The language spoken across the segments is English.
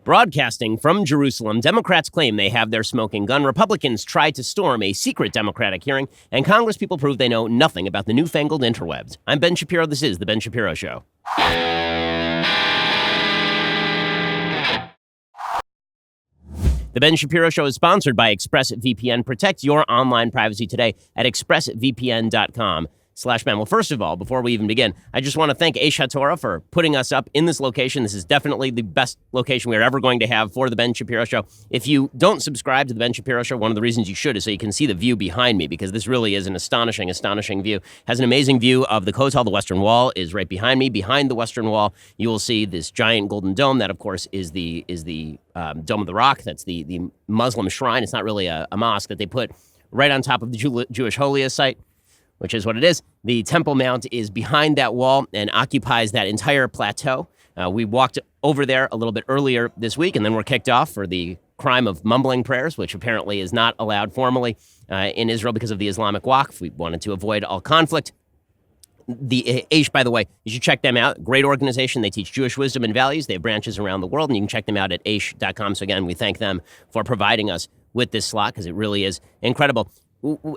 Broadcasting from Jerusalem, Democrats claim they have their smoking gun. Republicans try to storm a secret Democratic hearing, and Congresspeople prove they know nothing about the newfangled interwebs. I'm Ben Shapiro. This is The Ben Shapiro Show. The Ben Shapiro Show is sponsored by ExpressVPN. Protect your online privacy today at expressvpn.com/Ben. Well, first of all, before we even begin, I just want to thank Aish HaTorah for putting us up in this location. This is definitely the best location we're ever going to have for the Ben Shapiro Show. If you don't subscribe to the Ben Shapiro Show, one of the reasons you should is so you can see the view behind me, because this really is an astonishing view. Has an amazing view of the Kotel. The Western Wall is right behind me. Behind the Western Wall, you will see this giant golden dome. That, of course, is the Dome of the Rock. That's the Muslim shrine. It's not really a mosque that they put right on top of the Jewish holiest site, which is what it is. The Temple Mount is behind that wall and occupies that entire plateau. We walked over there a little bit earlier this week, and then we're kicked off for the crime of mumbling prayers, which apparently is not allowed formally in Israel because of the Islamic Waqf. We wanted to avoid all conflict. The Aish, by the way, you should check them out. Great organization. They teach Jewish wisdom and values. They have branches around the world, and you can check them out at aish.com. So again, we thank them for providing us with this slot, because it really is incredible.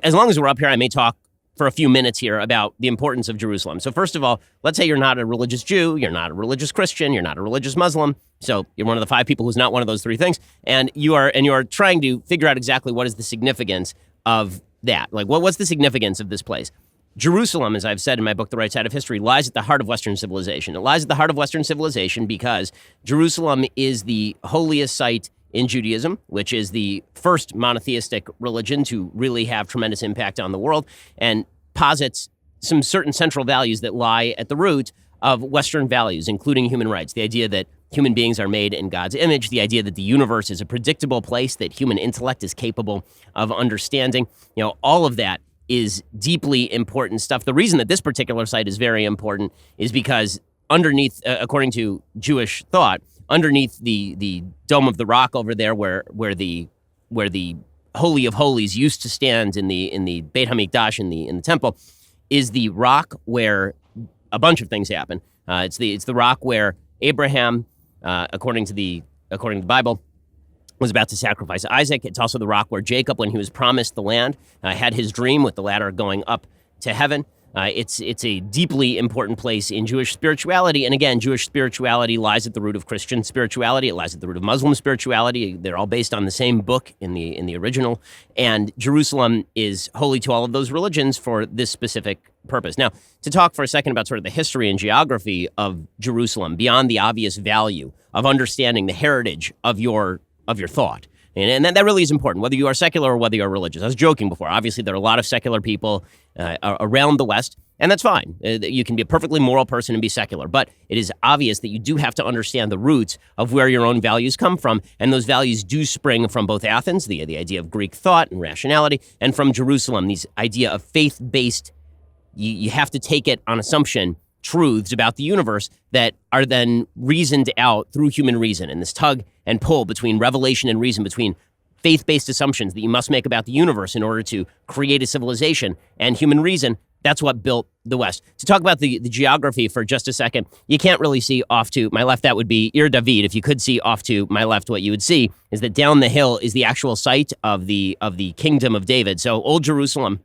As long as we're up here, I may talk for a few minutes here about the importance of Jerusalem. So first of all, let's say you're not a religious Jew, you're not a religious Christian, you're not a religious Muslim. So you're one of the 5 people who's not one of those 3 things. And you are trying to figure out exactly what is the significance of that. Like, what's the significance of this place? Jerusalem, as I've said in my book, The Right Side of History, lies at the heart of Western civilization. It lies at the heart of Western civilization because Jerusalem is the holiest site in Judaism, which is the first monotheistic religion to really have tremendous impact on the world, and posits some certain central values that lie at the root of Western values, including human rights. The idea that human beings are made in God's image, the idea that the universe is a predictable place that human intellect is capable of understanding. All of that is deeply important stuff. The reason that this particular site is very important is because underneath, according to Jewish thought, underneath the Dome of the Rock over there, where the Holy of Holies used to stand in the Beit HaMikdash in the temple, is the rock where a bunch of things happen. It's the rock where Abraham, according to the Bible, was about to sacrifice Isaac. It's also the rock where Jacob, when he was promised the land, had his dream with the ladder going up to heaven. It's a deeply important place in Jewish spirituality. And again, Jewish spirituality lies at the root of Christian spirituality. It lies at the root of Muslim spirituality. They're all based on the same book in the original. And Jerusalem is holy to all of those religions for this specific purpose. Now, to talk for a second about sort of the history and geography of Jerusalem, beyond the obvious value of understanding the heritage of your thought. And that really is important, whether you are secular or whether you're religious. I was joking before. Obviously, there are a lot of secular people around the West, and that's fine. You can be a perfectly moral person and be secular. But it is obvious that you do have to understand the roots of where your own values come from. And those values do spring from both Athens, the idea of Greek thought and rationality, and from Jerusalem, this idea of faith-based, you have to take it on assumption, truths about the universe that are then reasoned out through human reason, and this tug and pull between revelation and reason, between faith-based assumptions that you must make about the universe in order to create a civilization and human reason. That's what built the West. To talk about the geography for just a second, you can't really see off to my left. That would be Ir David. If you could see off to my left, what you would see is that down the hill is the actual site of the Kingdom of David. So Old Jerusalem,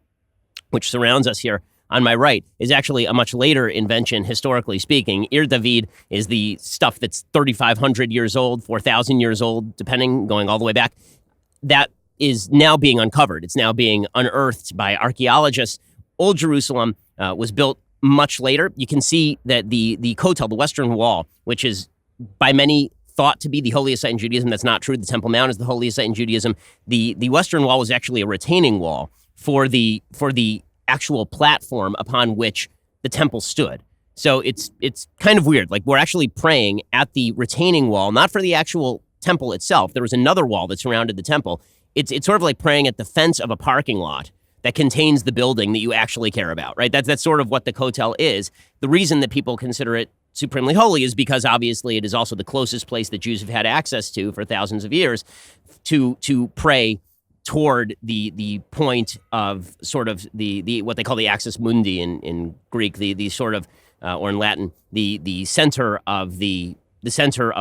which surrounds us here on my right, is actually a much later invention, historically speaking. Ir David is the stuff that's 3,500 years old, 4,000 years old, depending, going all the way back. That is now being uncovered. It's now being unearthed by archaeologists. Old Jerusalem was built much later. You can see that the Kotel, the Western Wall, which is by many thought to be the holiest site in Judaism, that's not true. The Temple Mount is the holiest site in Judaism. The Western Wall was actually a retaining wall for the actual platform upon which the temple stood. So it's kind of weird. Like, we're actually praying at the retaining wall, not for the actual temple itself. There was another wall that surrounded the temple. It's sort of like praying at the fence of a parking lot that contains the building that you actually care about, right? That's sort of what the Kotel is. The reason that people consider it supremely holy is because obviously it is also the closest place that Jews have had access to for thousands of years to pray toward the point of sort of the what they call the axis mundi in Greek, the sort of or in Latin, the center of the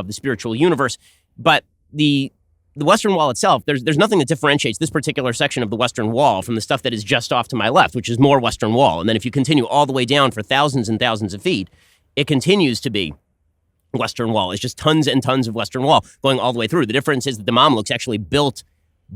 spiritual universe. But the Western Wall itself, there's nothing that differentiates this particular section of the Western Wall from the stuff that is just off to my left, which is more Western Wall. And then if you continue all the way down for thousands and thousands of feet, it continues to be Western Wall. It's just tons and tons of Western Wall going all the way through. The difference is that the Mamluks actually built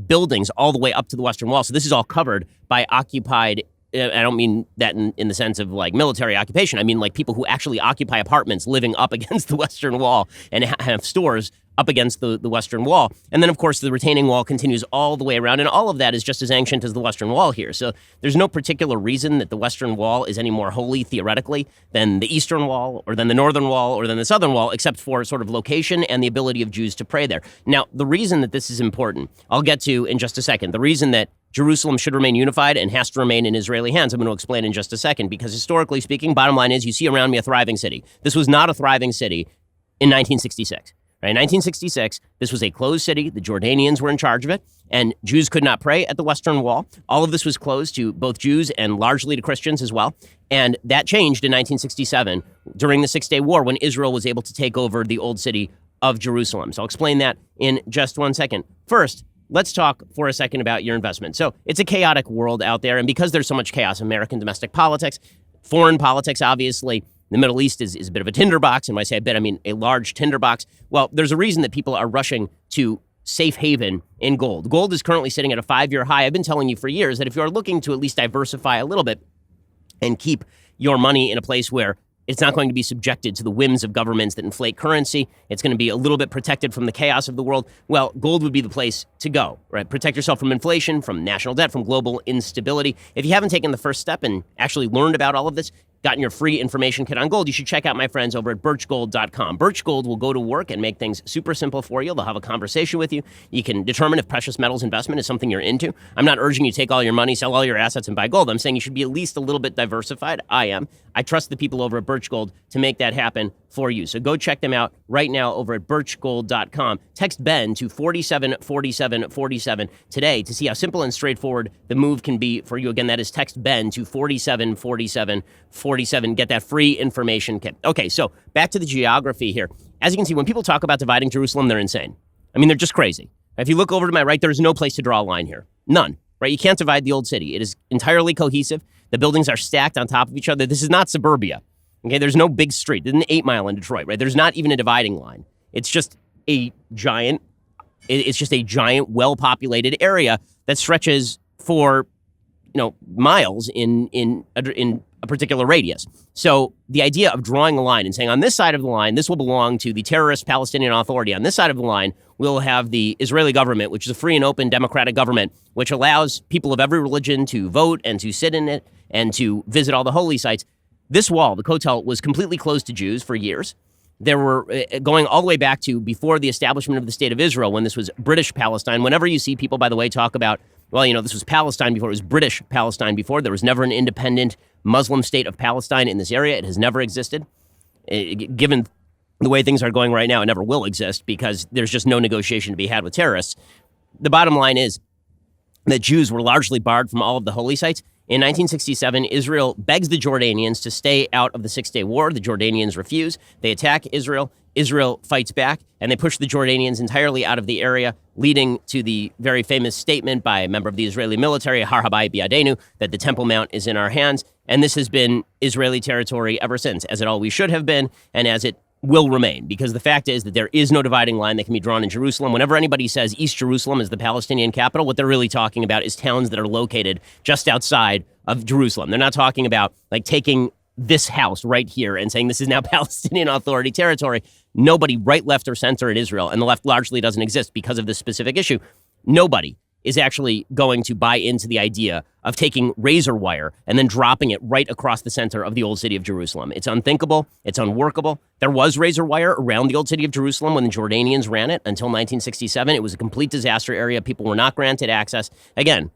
buildings all the way up to the Western Wall. So this is all covered by occupied. I don't mean that in the sense of like military occupation. I mean like people who actually occupy apartments living up against the Western Wall and have stores up against the Western Wall. And then, of course, the retaining wall continues all the way around. And all of that is just as ancient as the Western Wall here. So there's no particular reason that the Western Wall is any more holy, theoretically, than the Eastern Wall or than the Northern Wall or than the Southern Wall, except for sort of location and the ability of Jews to pray there. Now, the reason that this is important, I'll get to in just a second. The reason that Jerusalem should remain unified and has to remain in Israeli hands, I'm going to explain in just a second, because historically speaking, bottom line is you see around me a thriving city. This was not a thriving city in 1966. Right, in 1966, this was a closed city. The Jordanians were in charge of it, and Jews could not pray at the Western Wall. All of this was closed to both Jews and largely to Christians as well. And that changed in 1967 during the Six-Day War when Israel was able to take over the old city of Jerusalem. So I'll explain that in just one second. First, let's talk for a second about your investment. So it's a chaotic world out there, and because there's so much chaos, American domestic politics, foreign politics, obviously, the Middle East is a bit of a tinderbox, and when I say a bit, I mean a large tinderbox. Well, there's a reason that people are rushing to safe haven in gold. Gold is currently sitting at a 5-year high. I've been telling you for years that if you're looking to at least diversify a little bit and keep your money in a place where it's not going to be subjected to the whims of governments that inflate currency, it's going to be a little bit protected from the chaos of the world, well, gold would be the place to go, right? Protect yourself from inflation, from national debt, from global instability. If you haven't taken the first step and actually learned about all of this, gotten your free information kit on gold, you should check out my friends over at birchgold.com. Birch Gold will go to work and make things super simple for you. They'll have a conversation with you. You can determine if precious metals investment is something you're into. I'm not urging you to take all your money, sell all your assets, and buy gold. I'm saying you should be at least a little bit diversified. I am. I trust the people over at Birch Gold to make that happen for you. So go check them out right now over at birchgold.com. Text Ben to 474747 today to see how simple and straightforward the move can be for you. Again, that is text Ben to 474747. Get that free information kit. Okay, so back to the geography here. As you can see, when people talk about dividing Jerusalem, they're insane. I mean, they're just crazy. If you look over to my right, there's no place to draw a line here. None, right? You can't divide the old city. It is entirely cohesive. The buildings are stacked on top of each other. This is not suburbia. Okay, there's no big street. There's an 8 Mile in Detroit, right? There's not even a dividing line. It's just a giant, well-populated area that stretches for, miles in a particular radius. So the idea of drawing a line and saying on this side of the line, this will belong to the terrorist Palestinian Authority. On this side of the line, we'll have the Israeli government, which is a free and open democratic government, which allows people of every religion to vote and to sit in it and to visit all the holy sites. This wall, the Kotel, was completely closed to Jews for years. There were going all the way back to before the establishment of the State of Israel, when this was British Palestine. Whenever you see people, by the way, talk about, this was Palestine before, it was British Palestine before. There was never an independent Muslim state of Palestine in this area. It has never existed. Given the way things are going right now, it never will exist because there's just no negotiation to be had with terrorists. The bottom line is that Jews were largely barred from all of the holy sites. In 1967, Israel begs the Jordanians to stay out of the Six-Day War. The Jordanians refuse. They attack Israel. Israel fights back, and they push the Jordanians entirely out of the area, leading to the very famous statement by a member of the Israeli military, Har Habayit Biyadenu, that the Temple Mount is in our hands. And this has been Israeli territory ever since, as it always should have been, and as it will remain, because the fact is that there is no dividing line that can be drawn in Jerusalem. Whenever anybody says East Jerusalem is the Palestinian capital, what they're really talking about is towns that are located just outside of Jerusalem. They're not talking about like taking this house right here and saying this is now Palestinian Authority territory. Nobody, right, left, or center in Israel, and the left largely doesn't exist because of this specific issue. Nobody is actually going to buy into the idea of taking razor wire and then dropping it right across the center of the old city of Jerusalem. It's unthinkable. It's unworkable. There was razor wire around the old city of Jerusalem when the Jordanians ran it until 1967. It was a complete disaster area. People were not granted access. Again,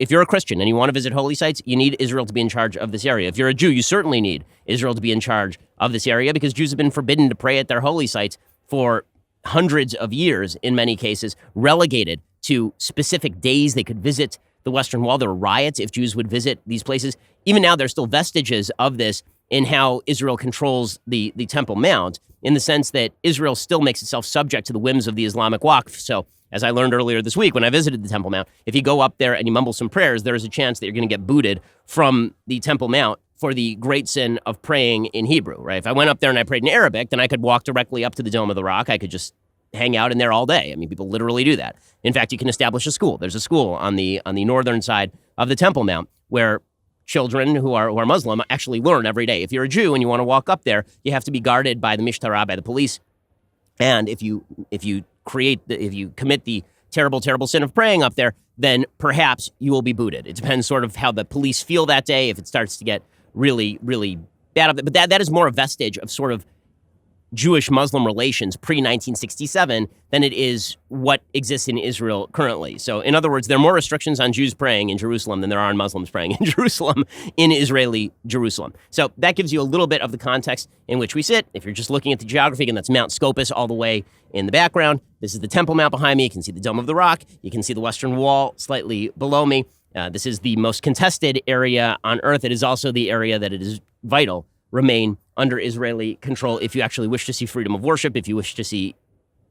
if you're a Christian and you want to visit holy sites, you need Israel to be in charge of this area. If you're a Jew, you certainly need Israel to be in charge of this area because Jews have been forbidden to pray at their holy sites for hundreds of years, in many cases, relegated to specific days they could visit the Western Wall. There were riots if Jews would visit these places. Even now, there's still vestiges of this in how Israel controls the Temple Mount, in the sense that Israel still makes itself subject to the whims of the Islamic Waqf. So, as I learned earlier this week when I visited the Temple Mount, if you go up there and you mumble some prayers, there is a chance that you're going to get booted from the Temple Mount for the great sin of praying in Hebrew, right? If I went up there and I prayed in Arabic, then I could walk directly up to the Dome of the Rock. I could just hang out in there all day. I mean, people literally do that. In fact, you can establish a school. There's a school on the northern side of the Temple Mount where children who are Muslim actually learn every day. If you're a Jew and you want to walk up there, you have to be guarded by the Mishtara, by the police. And if you commit the terrible sin of praying up there, then perhaps you will be booted. It depends sort of how the police feel that day. If it starts to get really, really bad, but that is more a vestige of sort of Jewish-Muslim relations pre-1967 than it is what exists in Israel currently. So, in other words, there are more restrictions on Jews praying in Jerusalem than there are on Muslims praying in Jerusalem, in Israeli Jerusalem. So that gives you a little bit of the context in which we sit. If you're just looking at the geography, and that's Mount Scopus all the way in the background. This is the Temple Mount behind me. You can see the Dome of the Rock. You can see the Western Wall slightly below me. This is the most contested area on Earth. It is also the area that it is vital remain under Israeli control if you actually wish to see freedom of worship, if you wish to see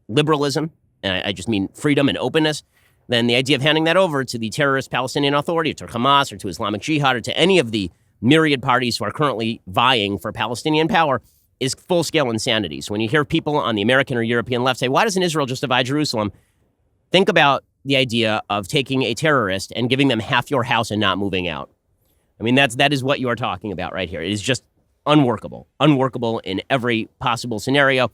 liberalism, and I just mean freedom and openness, then the idea of handing that over to the terrorist Palestinian Authority, or to Hamas, or to Islamic Jihad, or to any of the myriad parties who are currently vying for Palestinian power is full-scale insanity. So when you hear people on the American or European left say, why doesn't Israel just divide Jerusalem? Think about the idea of taking a terrorist and giving them half your house and not moving out. I mean, that is what you are talking about right here. It is just unworkable in every possible scenario.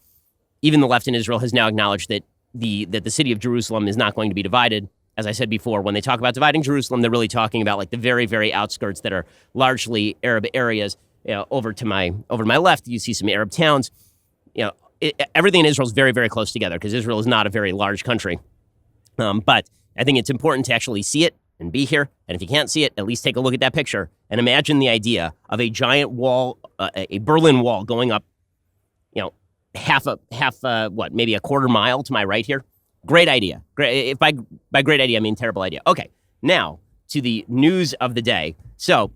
Even the left in Israel has now acknowledged that the city of Jerusalem is not going to be divided. As I said before, when they talk about dividing Jerusalem, they're really talking about like the very, very outskirts that are largely Arab areas. You know, over to my left, you see some Arab towns. You know, everything in Israel is very, very close together because Israel is not a very large country. But I think it's important to actually see it and be here. And if you can't see it, at least take a look at that picture and imagine the idea of a giant wall, a Berlin Wall going up, you know, maybe a quarter mile to my right here. Great idea. Great. If by great idea, I mean terrible idea. Okay, now to the news of the day. So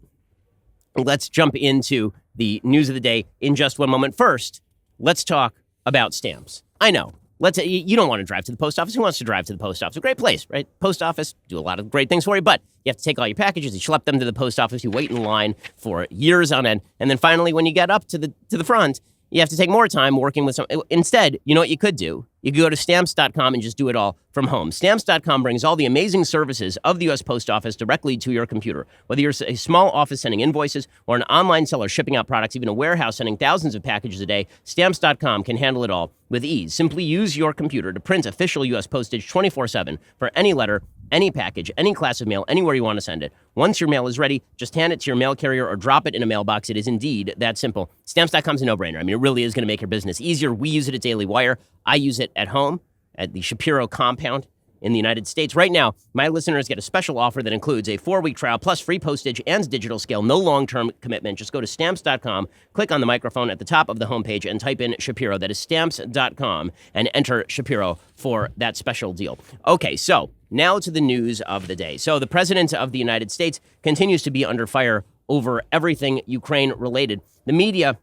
let's jump into the news of the day in just one moment. First, let's talk about stamps. I know. You don't want to drive to the post office. Who wants to drive to the post office? A great place, right? Post office, do a lot of great things for you, but you have to take all your packages, you schlep them to the post office, you wait in line for years on end, and then finally when you get up to the front, you have to take more time working with some. Instead, you know what you could do? You could go to stamps.com and just do it all from home. Stamps.com brings all the amazing services of the U.S. Post Office directly to your computer. Whether you're a small office sending invoices or an online seller shipping out products, even a warehouse sending thousands of packages a day, Stamps.com can handle it all with ease. Simply use your computer to print official U.S. postage 24/7 for any letter, any package, any class of mail, anywhere you want to send it. Once your mail is ready, just hand it to your mail carrier or drop it in a mailbox. It is indeed that simple. Stamps.com is a no-brainer. I mean, it really is going to make your business easier. We use it at Daily Wire. I use it at home at the Shapiro compound in the United States. Right now, my listeners get a special offer that includes a 4-week trial plus free postage and digital scale, no long-term commitment. Just go to stamps.com, click on the microphone at the top of the homepage, and type in Shapiro. That is stamps.com, and enter Shapiro for that special deal. Okay, so now to the news of the day. So the president of the United States continues to be under fire over everything Ukraine related. The media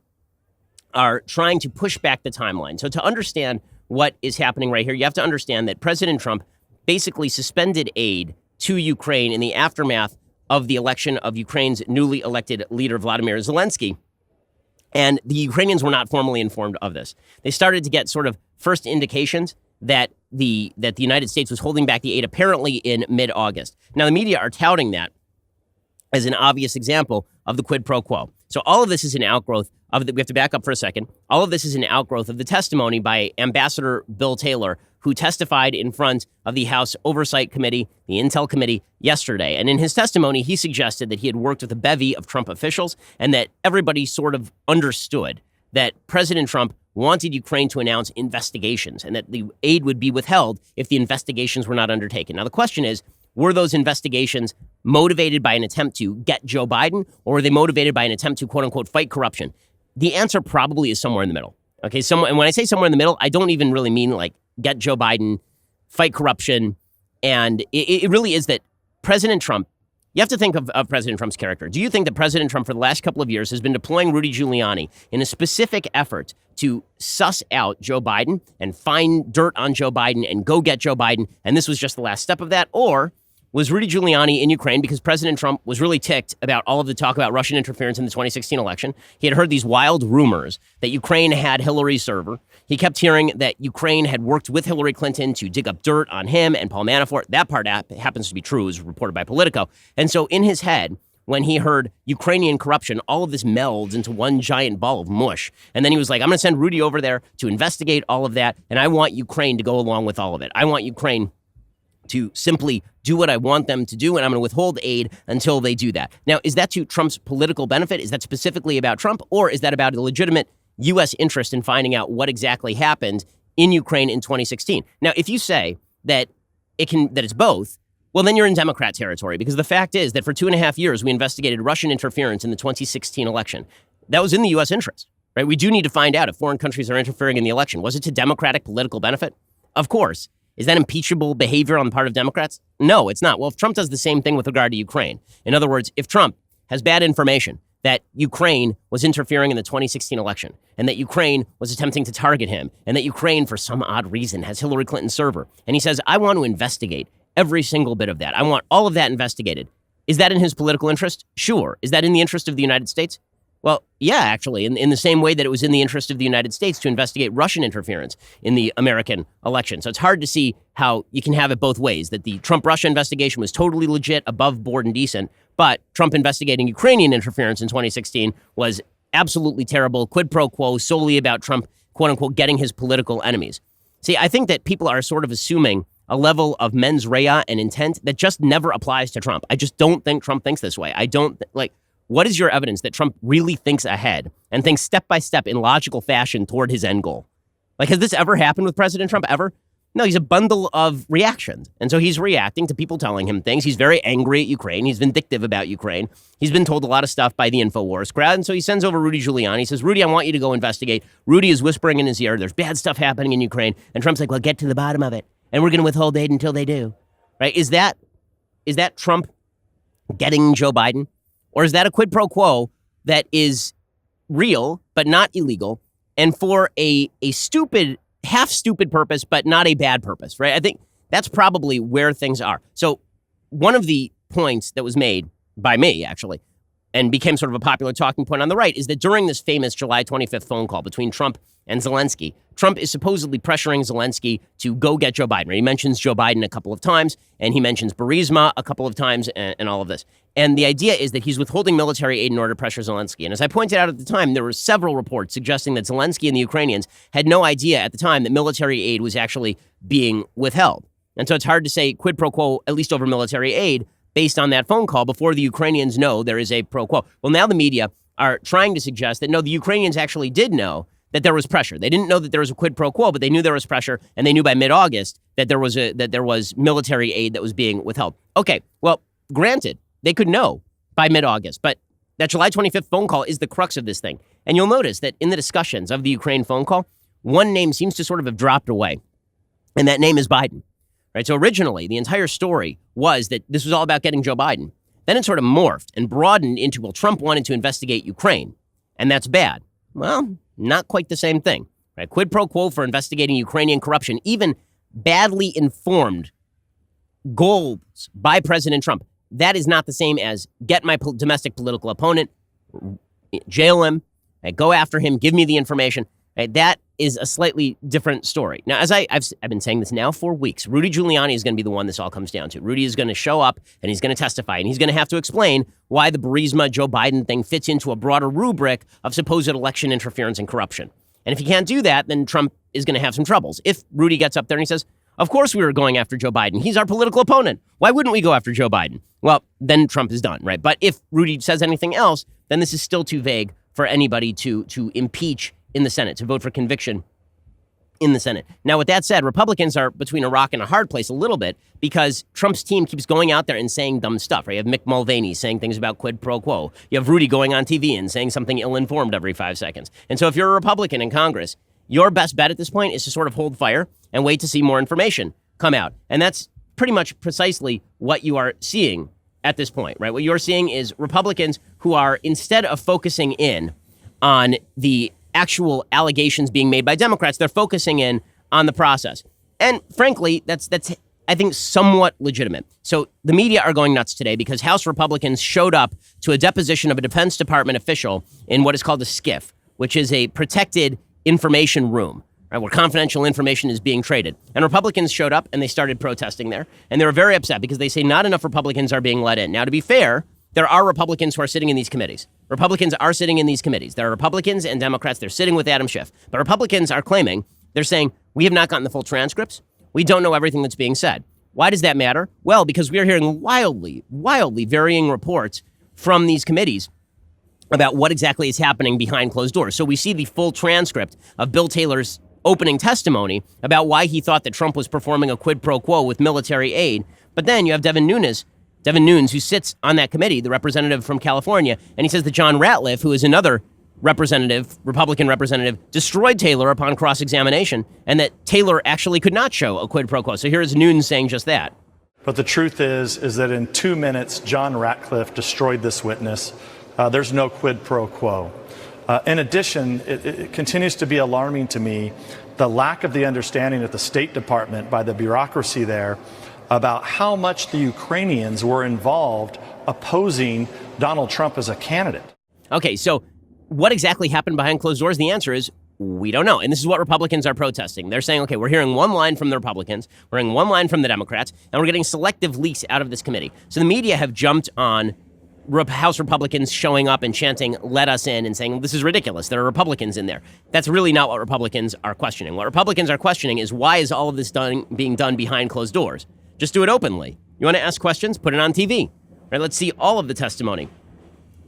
are trying to push back the timeline. So to understand what is happening right here, you have to understand that President Trump basically suspended aid to Ukraine in the aftermath of the election of Ukraine's newly elected leader, Vladimir Zelensky. And the Ukrainians were not formally informed of this. They started to get sort of first indications that the United States was holding back the aid apparently in mid-August. Now, the media are touting that as an obvious example of the quid pro quo. So all of this is an outgrowth of we have to back up for a second. All of this is an outgrowth of the testimony by Ambassador Bill Taylor, who testified in front of the House Oversight Committee, the Intel Committee, yesterday. And in his testimony, he suggested that he had worked with a bevy of Trump officials and that everybody sort of understood that President Trump wanted Ukraine to announce investigations and that the aid would be withheld if the investigations were not undertaken. Now, the question is, were those investigations motivated by an attempt to get Joe Biden, or were they motivated by an attempt to, quote unquote, fight corruption? The answer probably is somewhere in the middle. Okay, and when I say somewhere in the middle, I don't even really mean like get Joe Biden, fight corruption. And it really is that President Trump You have to think of President Trump's character. Do you think that President Trump for the last couple of years has been deploying Rudy Giuliani in a specific effort to suss out Joe Biden and find dirt on Joe Biden and go get Joe Biden, and this was just the last step of that? Or was Rudy Giuliani in Ukraine because President Trump was really ticked about all of the talk about Russian interference in the 2016 election? He had heard these wild rumors that Ukraine had Hillary's server. He kept hearing that Ukraine had worked with Hillary Clinton to dig up dirt on him and Paul Manafort. That part happens to be true, as reported by Politico. And so in his head, when he heard Ukrainian corruption, all of this melds into one giant ball of mush. And then he was like, I'm going to send Rudy over there to investigate all of that, and I want Ukraine to go along with all of it. I want Ukraine to simply do what I want them to do, and I'm going to withhold aid until they do that. Now, is that to Trump's political benefit? Is that specifically about Trump, or is that about a legitimate U.S. interest in finding out what exactly happened in Ukraine in 2016? Now, if you say that it's both, well, then you're in Democrat territory, because the fact is that for 2.5 years, we investigated Russian interference in the 2016 election. That was in the U.S. interest, right? We do need to find out if foreign countries are interfering in the election. Was it to Democratic political benefit? Of course. Is that impeachable behavior on the part of Democrats? No, it's not. Well, if Trump does the same thing with regard to Ukraine, in other words, if Trump has bad information that Ukraine was interfering in the 2016 election and that Ukraine was attempting to target him and that Ukraine, for some odd reason, has Hillary Clinton's server, and he says, I want to investigate every single bit of that. I want all of that investigated. Is that in his political interest? Sure. Is that in the interest of the United States? Well, yeah, actually, in the same way that it was in the interest of the United States to investigate Russian interference in the American election. So it's hard to see how you can have it both ways, that the Trump-Russia investigation was totally legit, above board, and decent, but Trump investigating Ukrainian interference in 2016 was absolutely terrible, quid pro quo, solely about Trump, quote-unquote, getting his political enemies. See, I think that people are sort of assuming a level of mens rea and intent that just never applies to Trump. I just don't think Trump thinks this way. What is your evidence that Trump really thinks ahead and thinks step by step in logical fashion toward his end goal? Has this ever happened with President Trump ever? No, he's a bundle of reactions. And so he's reacting to people telling him things. He's very angry at Ukraine. He's vindictive about Ukraine. He's been told a lot of stuff by the InfoWars crowd. And so he sends over Rudy Giuliani. He says, Rudy, I want you to go investigate. Rudy is whispering in his ear, there's bad stuff happening in Ukraine. And Trump's like, well, get to the bottom of it. And we're going to withhold aid until they do. Right? Is that Trump getting Joe Biden? Or is that a quid pro quo that is real, but not illegal, and for a stupid, half-stupid purpose, but not a bad purpose, right? I think that's probably where things are. So one of the points that was made by me, actually, and became sort of a popular talking point on the right, is that during this famous July 25th phone call between Trump and Zelensky, Trump is supposedly pressuring Zelensky to go get Joe Biden. Right? He mentions Joe Biden a couple of times, and he mentions Burisma a couple of times, and all of this. And the idea is that he's withholding military aid in order to pressure Zelensky. And as I pointed out at the time, there were several reports suggesting that Zelensky and the Ukrainians had no idea at the time that military aid was actually being withheld. And so it's hard to say quid pro quo, at least over military aid, based on that phone call before the Ukrainians know there is a pro quo. Well, now the media are trying to suggest that, no, the Ukrainians actually did know that there was pressure. They didn't know that there was a quid pro quo, but they knew there was pressure, and they knew by mid-August that there was military aid that was being withheld. Okay, well, granted, they could know by mid-August, but that July 25th phone call is the crux of this thing. And you'll notice that in the discussions of the Ukraine phone call, one name seems to sort of have dropped away, and that name is Biden. Right? So originally, the entire story was that this was all about getting Joe Biden. Then it sort of morphed and broadened into, well, Trump wanted to investigate Ukraine, and that's bad. Well, not quite the same thing. Right? Quid pro quo for investigating Ukrainian corruption, even badly informed goals by President Trump. That is not the same as get my domestic political opponent, jail him, right? Go after him, give me the information. Right? That is a slightly different story. Now, as I've been saying this now for weeks, Rudy Giuliani is going to be the one this all comes down to. Rudy is going to show up and he's going to testify and he's going to have to explain why the Burisma Joe Biden thing fits into a broader rubric of supposed election interference and corruption. And if he can't do that, then Trump is going to have some troubles. If Rudy gets up there and he says, of course we were going after Joe Biden. He's our political opponent. Why wouldn't we go after Joe Biden? Well, then Trump is done, right? But if Rudy says anything else, then this is still too vague for anybody to impeach in the Senate, to vote for conviction in the Senate. Now, with that said, Republicans are between a rock and a hard place a little bit because Trump's team keeps going out there and saying dumb stuff, right? You have Mick Mulvaney saying things about quid pro quo. You have Rudy going on TV and saying something ill-informed every 5 seconds. And so if you're a Republican in Congress, your best bet at this point is to sort of hold fire and wait to see more information come out. And that's pretty much precisely what you are seeing at this point, right? What you're seeing is Republicans who are, instead of focusing in on the actual allegations being made by Democrats, they're focusing in on the process. And frankly, that's I think, somewhat legitimate. So the media are going nuts today because House Republicans showed up to a deposition of a Defense Department official in what is called a SCIF, which is a protected information room, right, where confidential information is being traded. And Republicans showed up and they started protesting there. And they were very upset because they say not enough Republicans are being let in. Now, to be fair, there are Republicans who are sitting in these committees. Republicans are sitting in these committees. There are Republicans and Democrats. They're sitting with Adam Schiff. But Republicans are claiming, they're saying, we have not gotten the full transcripts. We don't know everything that's being said. Why does that matter? Well, because we are hearing wildly varying reports from these committees about what exactly is happening behind closed doors. So we see the full transcript of Bill Taylor's opening testimony about why he thought that Trump was performing a quid pro quo with military aid. But then you have Devin Nunes, who sits on that committee, the representative from California, and he says that John Ratliff, who is another Republican representative, destroyed Taylor upon cross-examination, and that Taylor actually could not show a quid pro quo. So here's Nunes saying just that. But the truth is that in 2 minutes, John Ratcliffe destroyed this witness. There's no quid pro quo. In addition, it continues to be alarming to me the lack of the understanding at the State Department by the bureaucracy there about how much the Ukrainians were involved opposing Donald Trump as a candidate. Okay, so what exactly happened behind closed doors? The answer is we don't know. And this is what Republicans are protesting. They're saying, okay, we're hearing one line from the Republicans, we're hearing one line from the Democrats, and we're getting selective leaks out of this committee. So the media have jumped on House Republicans showing up and chanting, let us in, and saying, this is ridiculous. There are Republicans in there. That's really not what Republicans are questioning. What Republicans are questioning is, why is all of this being done behind closed doors? Just do it openly. You want to ask questions? Put it on TV. Right? Let's see all of the testimony.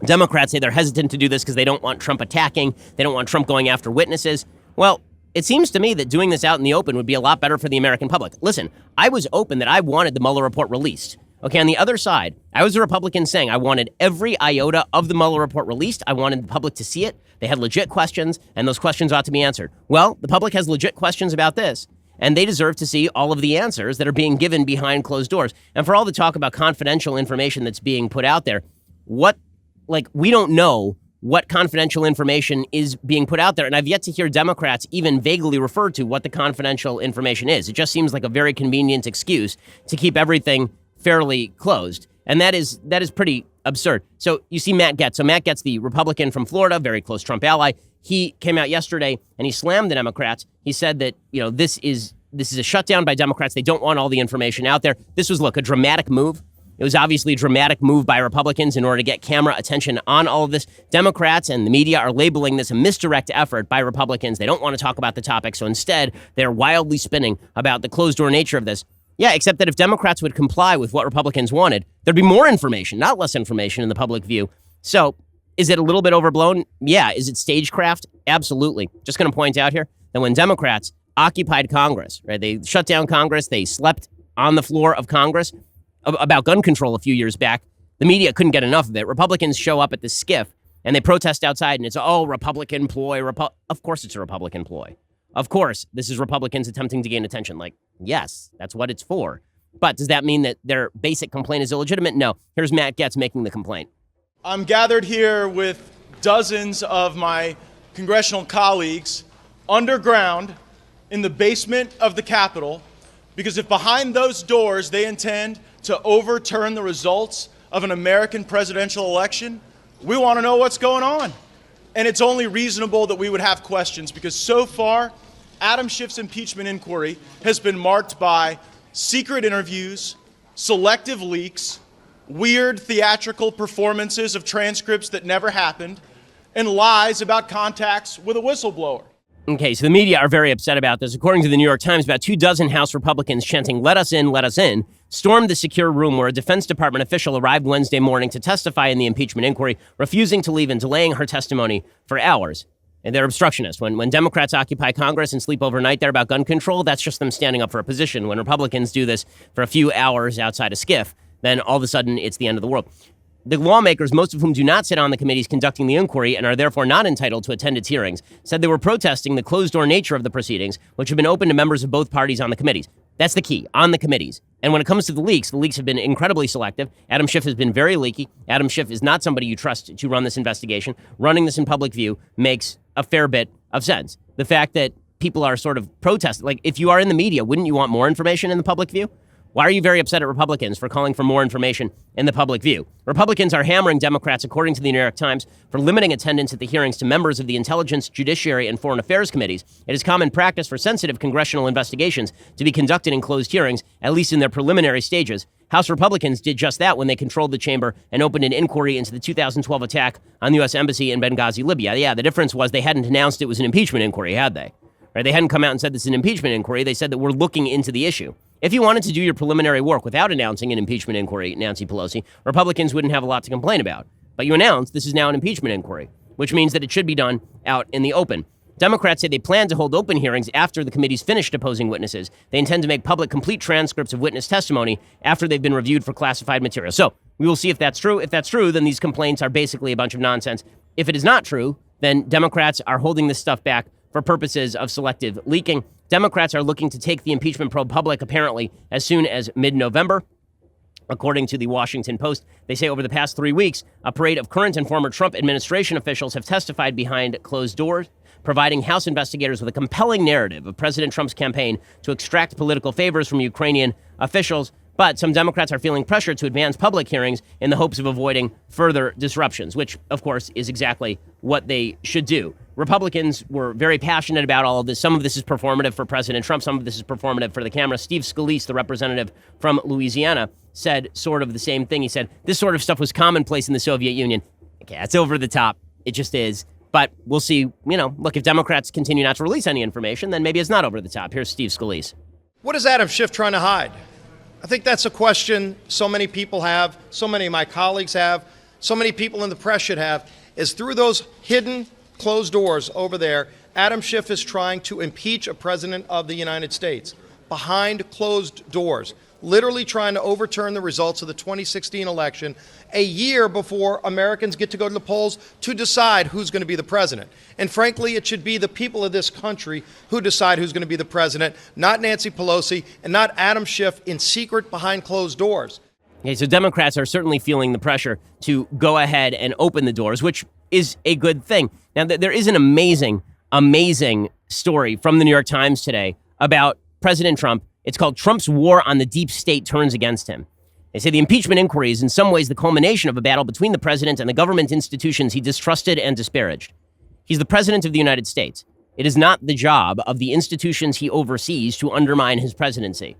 Democrats say they're hesitant to do this because they don't want Trump attacking. They don't want Trump going after witnesses. Well, it seems to me that doing this out in the open would be a lot better for the American public. Listen, I was open that I wanted the Mueller report released. Okay, on the other side, I was a Republican saying I wanted every iota of the Mueller report released. I wanted the public to see it. They had legit questions, and those questions ought to be answered. Well, the public has legit questions about this, and they deserve to see all of the answers that are being given behind closed doors. And for all the talk about confidential information that's being put out there, we don't know what confidential information is being put out there. And I've yet to hear Democrats even vaguely refer to what the confidential information is. It just seems like a very convenient excuse to keep everything fairly closed. And that is pretty absurd. So you see Matt Gaetz. So Matt Gaetz, the Republican from Florida, very close Trump ally, he came out yesterday and he slammed the Democrats. He said that, this is a shutdown by Democrats. They don't want all the information out there. This was, a dramatic move. It was obviously a dramatic move by Republicans in order to get camera attention on all of this. Democrats and the media are labeling this a misdirect effort by Republicans. They don't want to talk about the topic, so instead, they're wildly spinning about the closed-door nature of this. Yeah, except that if Democrats would comply with what Republicans wanted, there'd be more information, not less information in the public view. So, is it a little bit overblown? Yeah. Is it stagecraft? Absolutely. Just going to point out here that when Democrats occupied Congress, right, they shut down Congress, they slept on the floor of Congress, about gun control a few years back, the media couldn't get enough of it. Republicans show up at the SCIF and they protest outside and it's, Republican ploy. Of course it's a Republican ploy. Of course, this is Republicans attempting to gain attention. Yes, that's what it's for. But does that mean that their basic complaint is illegitimate? No. Here's Matt Gaetz making the complaint. I'm gathered here with dozens of my congressional colleagues underground in the basement of the Capitol, because if behind those doors they intend to overturn the results of an American presidential election, we want to know what's going on. And it's only reasonable that we would have questions, because so far, Adam Schiff's impeachment inquiry has been marked by secret interviews, selective leaks, weird theatrical performances of transcripts that never happened, and lies about contacts with a whistleblower. Okay, so the media are very upset about this. According to the New York Times, about 24 House Republicans chanting, let us in, stormed the secure room where a Defense Department official arrived Wednesday morning to testify in the impeachment inquiry, refusing to leave and delaying her testimony for hours. And they're obstructionists. When Democrats occupy Congress and sleep overnight there about gun control, that's just them standing up for a position. When Republicans do this for a few hours outside a SCIF, then all of a sudden it's the end of the world. The lawmakers, most of whom do not sit on the committees conducting the inquiry and are therefore not entitled to attend its hearings, said they were protesting the closed-door nature of the proceedings, which have been open to members of both parties on the committees. That's the key, on the committees. And when it comes to the leaks have been incredibly selective. Adam Schiff has been very leaky. Adam Schiff is not somebody you trust to run this investigation. Running this in public view makes a fair bit of sense. The fact that people are sort of protesting, like if you are in the media, wouldn't you want more information in the public view? Why are you very upset at Republicans for calling for more information in the public view? Republicans are hammering Democrats, according to the New York Times, for limiting attendance at the hearings to members of the Intelligence, Judiciary, and Foreign Affairs Committees. It is common practice for sensitive congressional investigations to be conducted in closed hearings, at least in their preliminary stages. House Republicans did just that when they controlled the chamber and opened an inquiry into the 2012 attack on the U.S. Embassy in Benghazi, Libya. Yeah, the difference was they hadn't announced it was an impeachment inquiry, had they? Right? They hadn't come out and said this is an impeachment inquiry. They said that we're looking into the issue. If you wanted to do your preliminary work without announcing an impeachment inquiry, Nancy Pelosi, Republicans wouldn't have a lot to complain about. But you announced this is now an impeachment inquiry, which means that it should be done out in the open. Democrats say they plan to hold open hearings after the committee's finished deposing witnesses. They intend to make public complete transcripts of witness testimony after they've been reviewed for classified material. So we will see if that's true. If that's true, then these complaints are basically a bunch of nonsense. If it is not true, then Democrats are holding this stuff back for purposes of selective leaking. Democrats are looking to take the impeachment probe public, apparently, as soon as mid-November. According to the Washington Post, they say over the past 3 weeks, a parade of current and former Trump administration officials have testified behind closed doors, providing House investigators with a compelling narrative of President Trump's campaign to extract political favors from Ukrainian officials. But some Democrats are feeling pressure to advance public hearings in the hopes of avoiding further disruptions, which, of course, is exactly what they should do. Republicans were very passionate about all of this. Some of this is performative for President Trump. Some of this is performative for the camera. Steve Scalise, the representative from Louisiana, said sort of the same thing. He said, this sort of stuff was commonplace in the Soviet Union. Okay, it's over the top. It just is. But we'll see, look, if Democrats continue not to release any information, then maybe it's not over the top. Here's Steve Scalise. What is Adam Schiff trying to hide? I think that's a question so many people have, so many of my colleagues have, so many people in the press should have, is through those hidden closed doors over there, Adam Schiff is trying to impeach a president of the United States behind closed doors, literally trying to overturn the results of the 2016 election a year before Americans get to go to the polls to decide who's going to be the president. And frankly, it should be the people of this country who decide who's going to be the president, not Nancy Pelosi and not Adam Schiff in secret behind closed doors. Okay, so Democrats are certainly feeling the pressure to go ahead and open the doors, which is a good thing. Now, there is an amazing story from the New York Times today about President Trump. It's called Trump's War on the Deep State Turns Against Him. They say the impeachment inquiry is in some ways the culmination of a battle between the president and the government institutions he distrusted and disparaged. He's the president of the United States. It is not the job of the institutions he oversees to undermine his presidency.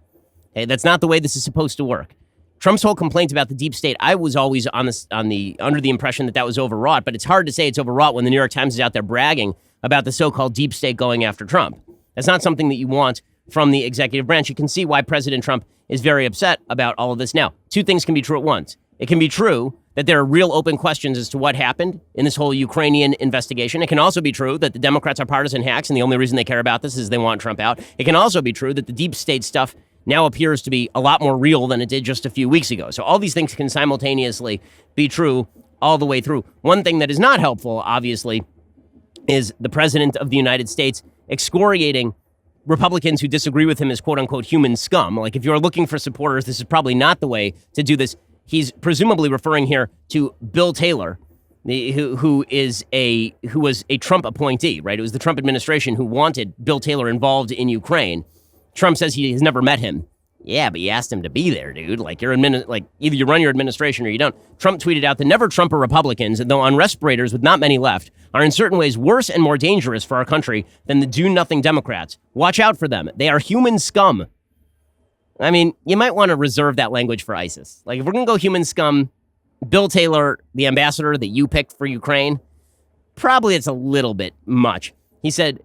Okay, that's not the way this is supposed to work. Trump's whole complaint about the deep state, I was always under the impression that was overwrought, but it's hard to say it's overwrought when the New York Times is out there bragging about the so-called deep state going after Trump. That's not something that you want from the executive branch. You can see why President Trump is very upset about all of this. Now, two things can be true at once. It can be true that there are real open questions as to what happened in this whole Ukrainian investigation. It can also be true that the Democrats are partisan hacks, and the only reason they care about this is they want Trump out. It can also be true that the deep state stuff now appears to be a lot more real than it did just a few weeks ago. So all these things can simultaneously be true all the way through. One thing that is not helpful, obviously, is the president of the United States excoriating Republicans who disagree with him as quote-unquote human scum. Like, if you're looking for supporters, this is probably not the way to do this. He's presumably referring here to Bill Taylor, who was a Trump appointee, right? It was the Trump administration who wanted Bill Taylor involved in Ukraine. Trump says he has never met him. Yeah, but you asked him to be there, dude. Like, either you run your administration or you don't. Trump tweeted out, the never-Trumper Republicans, though on respirators with not many left, are in certain ways worse and more dangerous for our country than the do-nothing Democrats. Watch out for them. They are human scum. I mean, you might want to reserve that language for ISIS. Like, if we're going to go human scum, Bill Taylor, the ambassador that you picked for Ukraine, probably it's a little bit much. He said,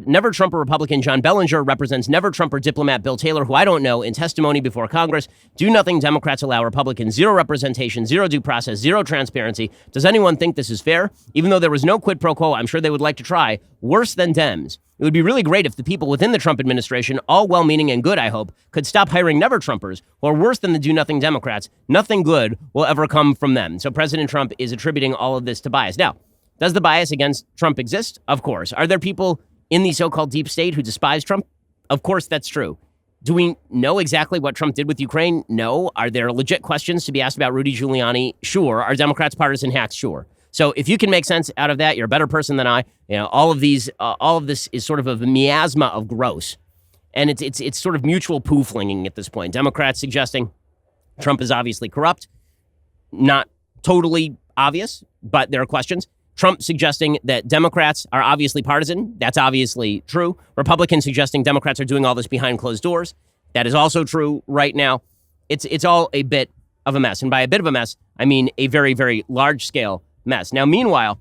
never Trumper Republican John Bellinger represents never Trumper diplomat Bill Taylor, who I don't know, in testimony before Congress. Do nothing Democrats allow Republicans. Zero representation, zero due process, zero transparency. Does anyone think this is fair? Even though there was no quid pro quo, I'm sure they would like to try. Worse than Dems. It would be really great if the people within the Trump administration, all well-meaning and good, I hope, could stop hiring never Trumpers, who are worse than the do-nothing Democrats. Nothing good will ever come from them. So President Trump is attributing all of this to bias. Now, does the bias against Trump exist? Of course. Are there people in the so-called deep state who despise Trump? Of course, that's true. Do we know exactly what Trump did with Ukraine? No. Are there legit questions to be asked about Rudy Giuliani? Sure. Are Democrats partisan hacks? Sure. So if you can make sense out of that, you're a better person than I. You know, all of this is sort of a miasma of gross, and it's sort of mutual poo-flinging at this point. Democrats suggesting Trump is obviously corrupt, not totally obvious, but there are questions. Trump suggesting that Democrats are obviously partisan. That's obviously true. Republicans suggesting Democrats are doing all this behind closed doors. That is also true right now. It's all a bit of a mess. And by a bit of a mess, I mean a very, very large scale mess. Now, meanwhile,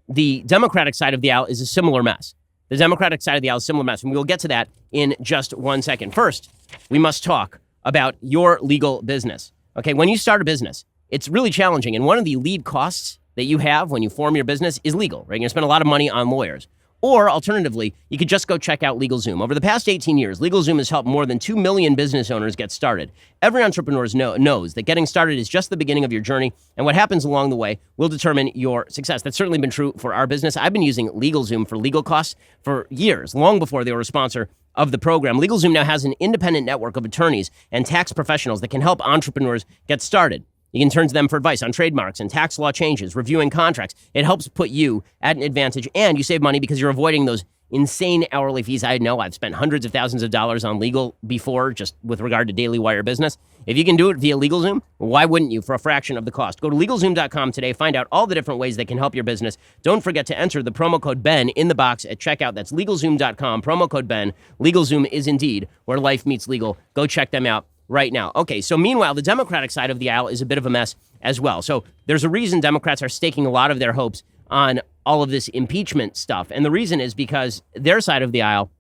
the Democratic side of the aisle is a similar mess. The Democratic side of the aisle is a similar mess. And we'll get to that in just 1 second. First, we must talk about your legal business. Okay, when you start a business, it's really challenging. And one of the lead costs that you have when you form your business is legal, right? You're going to spend a lot of money on lawyers. Or alternatively, you could just go check out LegalZoom. Over the past 18 years, LegalZoom has helped more than 2 million business owners get started. Every entrepreneur knows that getting started is just the beginning of your journey, and what happens along the way will determine your success. That's certainly been true for our business. I've been using LegalZoom for legal costs for years, long before they were a sponsor of the program. LegalZoom now has an independent network of attorneys and tax professionals that can help entrepreneurs get started. You can turn to them for advice on trademarks and tax law changes, reviewing contracts. It helps put you at an advantage, and you save money because you're avoiding those insane hourly fees. I know I've spent hundreds of thousands of dollars on legal before, just with regard to Daily Wire business. If you can do it via LegalZoom, why wouldn't you for a fraction of the cost? Go to LegalZoom.com today. Find out all the different ways they can help your business. Don't forget to enter the promo code BEN in the box at checkout. That's LegalZoom.com, promo code BEN. LegalZoom is indeed where life meets legal. Go check them out right now. Okay, so meanwhile, the Democratic side of the aisle is a bit of a mess as well. So there's a reason Democrats are staking a lot of their hopes on all of this impeachment stuff. And the reason is because their side of the aisle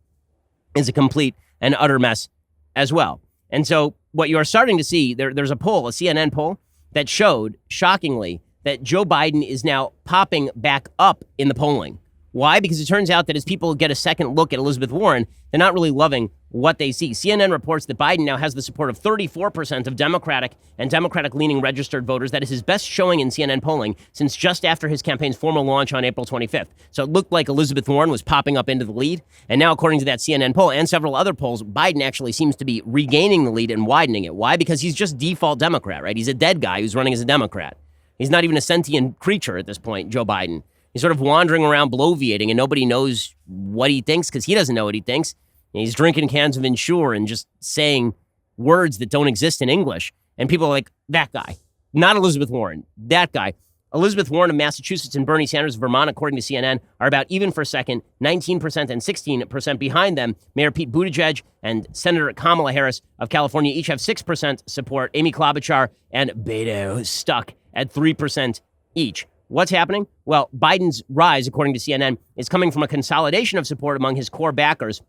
is a complete and utter mess as well. And so what you are starting to see, there's a poll, a CNN poll, that showed, shockingly, that Joe Biden is now popping back up in the polling. Why? Because it turns out that as people get a second look at Elizabeth Warren, they're not really loving what they see. CNN reports that Biden now has the support of 34% of Democratic and Democratic-leaning registered voters. That is his best showing in CNN polling since just after his campaign's formal launch on April 25th. So it looked like Elizabeth Warren was popping up into the lead. And now, according to that CNN poll and several other polls, Biden actually seems to be regaining the lead and widening it. Why? Because he's just default Democrat, right? He's a dead guy who's running as a Democrat. He's not even a sentient creature at this point, Joe Biden. He's sort of wandering around bloviating, and nobody knows what he thinks because he doesn't know what he thinks. And he's drinking cans of Ensure and just saying words that don't exist in English. And people are like, that guy. Not Elizabeth Warren. That guy. Elizabeth Warren of Massachusetts and Bernie Sanders of Vermont, according to CNN, are about even for second, 19% and 16% behind them. Mayor Pete Buttigieg and Senator Kamala Harris of California each have 6% support. Amy Klobuchar and Beto stuck at 3% each. What's happening? Well, Biden's rise, according to CNN, is coming from a consolidation of support among his core backers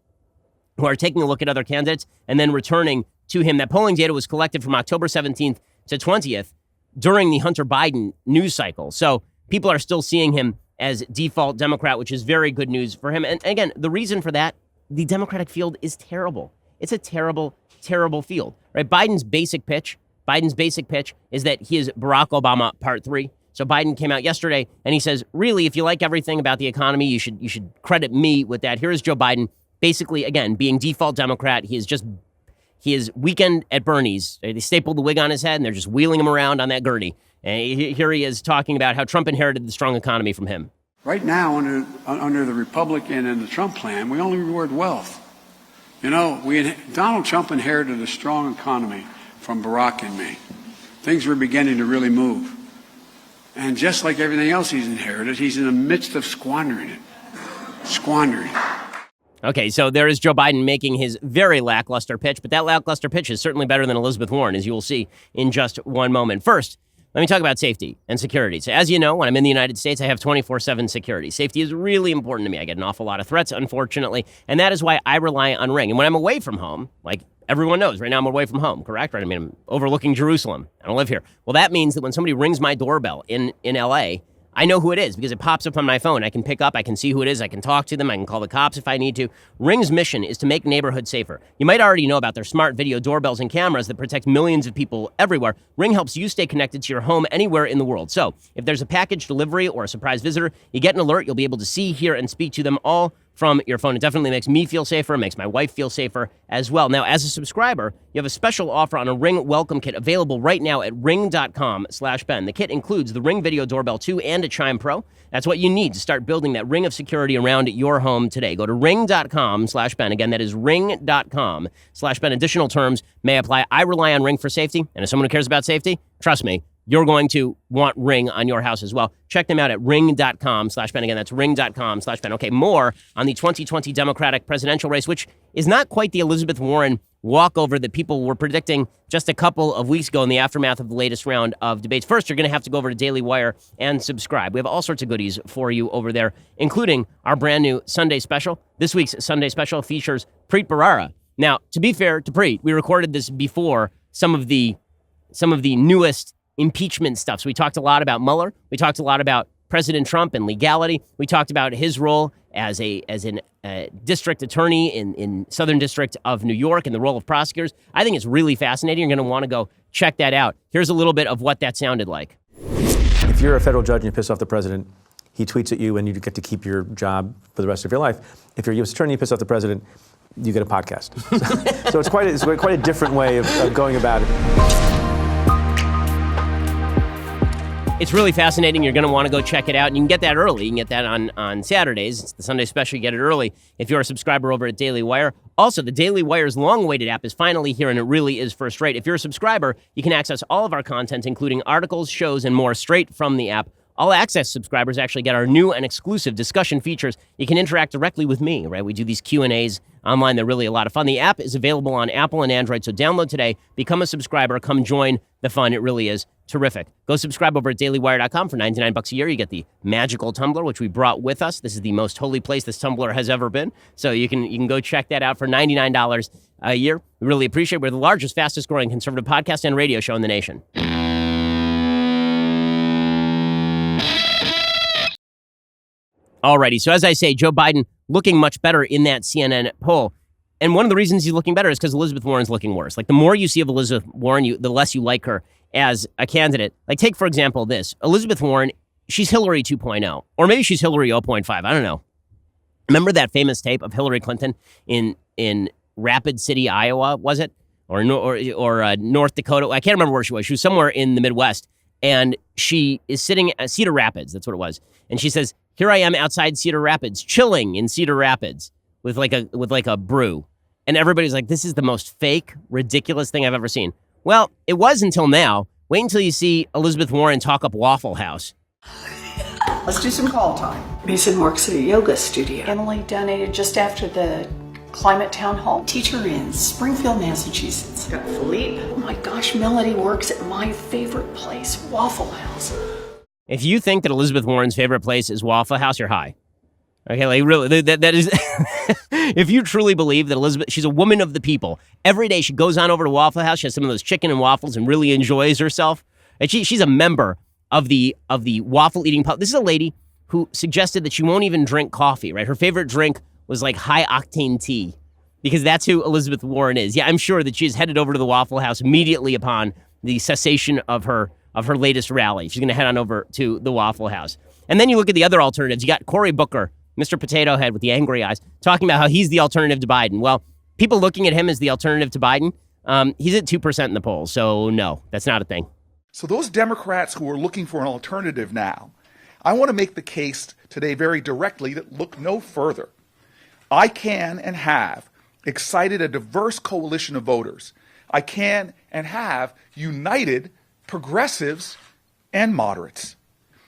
who are taking a look at other candidates and then returning to him. That polling data was collected from October 17th to 20th during the Hunter Biden news cycle. So people are still seeing him as default Democrat, which is very good news for him. And again, the reason for that, the Democratic field is terrible. It's a terrible, terrible field, right? Biden's basic pitch is that he is Barack Obama part 3. So Biden came out yesterday and he says, really, if you like everything about the economy, you should credit me with that. Here is Joe Biden, basically, again, being default Democrat. He is weekend at Bernie's. They stapled the wig on his head and they're just wheeling him around on that gurney. And here he is talking about how Trump inherited the strong economy from him. Right now, under the Republican and the Trump plan, we only reward wealth. You know, Donald Trump inherited a strong economy from Barack and me. Things were beginning to really move. And just like everything else he's inherited, he's in the midst of squandering it. Okay, so there is Joe Biden making his very lackluster pitch, but that lackluster pitch is certainly better than Elizabeth Warren, as you will see in just one moment. First, let me talk about safety and security. So as you know, when I'm in the United States, I have 24/7 security. Safety is really important to me. I get an awful lot of threats, unfortunately, and that is why I rely on Ring. And when I'm away from home, like everyone knows, right now I'm away from home, correct? Right? I mean, I'm overlooking Jerusalem. I don't live here. Well, that means that when somebody rings my doorbell in LA, I know who it is because it pops up on my phone. I can pick up, I can see who it is, I can talk to them, I can call the cops if I need to. Ring's mission is to make neighborhoods safer. You might already know about their smart video doorbells and cameras that protect millions of people everywhere. Ring helps you stay connected to your home anywhere in the world. So if there's a package delivery or a surprise visitor, you get an alert, you'll be able to see, hear, and speak to them all from your phone. It definitely makes me feel safer, makes my wife feel safer as well. Now, as a subscriber, you have a special offer on a Ring welcome kit available right now at ring.com/Ben. The kit includes the Ring Video Doorbell 2 and a Chime Pro. That's what you need to start building that ring of security around your home today. Go to ring.com/Ben. Again, that is ring.com/Ben. Additional terms may apply. I rely on Ring for safety, and as someone who cares about safety, trust me, you're going to want Ring on your house as well. Check them out at ring.com/Ben. Again, that's ring.com/Ben. Okay, more on the 2020 Democratic presidential race, which is not quite the Elizabeth Warren walkover that people were predicting just a couple of weeks ago in the aftermath of the latest round of debates. First, you're going to have to go over to Daily Wire and subscribe. We have all sorts of goodies for you over there, including our brand new Sunday special. This week's Sunday special features Preet Bharara. Now, to be fair to Preet, we recorded this before some of the newest impeachment stuff. So we talked a lot about Mueller. We talked a lot about President Trump and legality. We talked about his role as an district attorney in Southern District of New York and the role of prosecutors. I think it's really fascinating. You're going to want to go check that out. Here's a little bit of what that sounded like. If you're a federal judge and you piss off the president, he tweets at you and you get to keep your job for the rest of your life. If you're a U.S. attorney and you piss off the president, you get a podcast. So it's quite a different way of going about it. It's really fascinating. You're going to want to go check it out. And you can get that early. You can get that on Saturdays. It's the Sunday special. You get it early if you're a subscriber over at Daily Wire. Also, the Daily Wire's long-awaited app is finally here, and it really is first rate. If you're a subscriber, you can access all of our content, including articles, shows, and more straight from the app. All Access subscribers actually get our new and exclusive discussion features. You can interact directly with me, right? We do these Q&As online. They're really a lot of fun. The app is available on Apple and Android, so download today, become a subscriber, come join the fun. It really is terrific. Go subscribe over at dailywire.com for $99 a year. You get the magical tumbler, which we brought with us. This is the most holy place this tumbler has ever been. So you can go check that out for $99 a year. We really appreciate it. We're the largest, fastest growing conservative podcast and radio show in the nation. Alrighty, so as I say, Joe Biden looking much better in that CNN poll. And one of the reasons he's looking better is because Elizabeth Warren's looking worse. Like, the more you see of Elizabeth Warren, the less you like her as a candidate. Like, take, for example, this. Elizabeth Warren, she's Hillary 2.0. Or maybe she's Hillary 0.5. I don't know. Remember that famous tape of Hillary Clinton in Rapid City, Iowa, was it? Or North Dakota? I can't remember where she was. She was somewhere in the Midwest. And she is sitting at Cedar Rapids. That's what it was. And she says, "Here I am outside Cedar Rapids, chilling in Cedar Rapids with like a brew." And everybody's like, "This is the most fake, ridiculous thing I've ever seen." Well, it was until now. Wait until you see Elizabeth Warren talk up Waffle House. Let's do some call time. Mason works at a yoga studio. Emily donated just after the climate town hall. Teacher in Springfield, Massachusetts. Got Philippe. Oh my gosh, Melody works at my favorite place, Waffle House. If you think that Elizabeth Warren's favorite place is Waffle House, you're high. Okay, like really, that is, if you truly believe that Elizabeth, she's a woman of the people, every day she goes on over to Waffle House, she has some of those chicken and waffles and really enjoys herself. And she's a member of the waffle eating pub. This is a lady who suggested that she won't even drink coffee, right? Her favorite drink was like high octane tea, because that's who Elizabeth Warren is. Yeah, I'm sure that she's headed over to the Waffle House immediately upon the cessation of her latest rally. She's going to head on over to the Waffle House. And then you look at the other alternatives. You got Cory Booker, Mr. Potato Head with the angry eyes, talking about how he's the alternative to Biden. Well, people looking at him as the alternative to Biden, he's at 2% in the polls. So no, that's not a thing. So those Democrats who are looking for an alternative now, I want to make the case today very directly that look no further. I can and have excited a diverse coalition of voters. I can and have united progressives and moderates.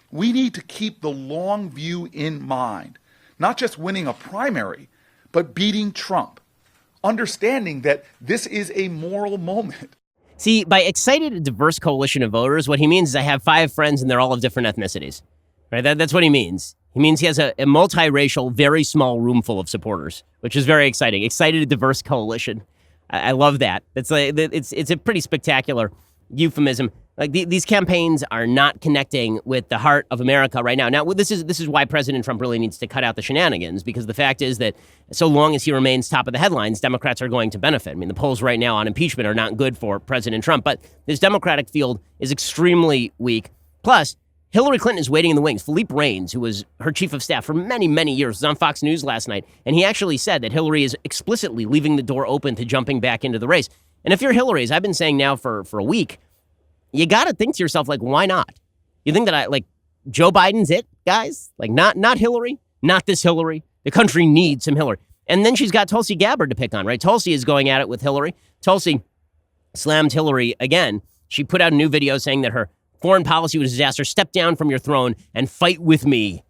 We need to keep the long view in mind, not just winning a primary, but beating Trump, understanding that this is a moral moment. See, by excited a diverse coalition of voters, what he means is I have 5 friends and they're all of different ethnicities. Right? That's what he means. He means he has a multiracial, very small room full of supporters, which is very exciting. Excited a diverse coalition. I love that. It's a pretty spectacular euphemism. Like these campaigns are not connecting with the heart of America right now. Now, this is why President Trump really needs to cut out the shenanigans, because the fact is that so long as he remains top of the headlines, Democrats are going to benefit. I mean, the polls right now on impeachment are not good for President Trump, but this Democratic field is extremely weak. Plus, Hillary Clinton is waiting in the wings. Philippe Reines, who was her chief of staff for many, many years, was on Fox News last night, and he actually said that Hillary is explicitly leaving the door open to jumping back into the race. And if you're Hillary, as I've been saying now for a week, you got to think to yourself, like, why not? You think that Joe Biden's it, guys? Like, not Hillary, not this Hillary. The country needs some Hillary. And then she's got Tulsi Gabbard to pick on, right? Tulsi is going at it with Hillary. Tulsi slammed Hillary again. She put out a new video saying that her foreign policy was a disaster. Step down from your throne and fight with me.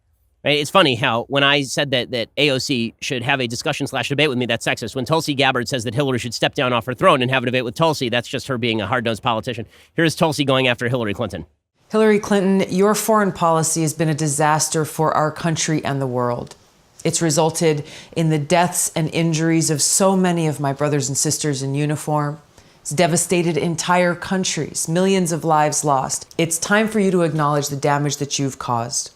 Right? It's funny how when I said that AOC should have a discussion/debate with me, that's sexist. When Tulsi Gabbard says that Hillary should step down off her throne and have a debate with Tulsi, that's just her being a hard-nosed politician. Here's Tulsi going after Hillary Clinton. Hillary Clinton, your foreign policy has been a disaster for our country and the world. It's resulted in the deaths and injuries of so many of my brothers and sisters in uniform. It's devastated entire countries, millions of lives lost. It's time for you to acknowledge the damage that you've caused.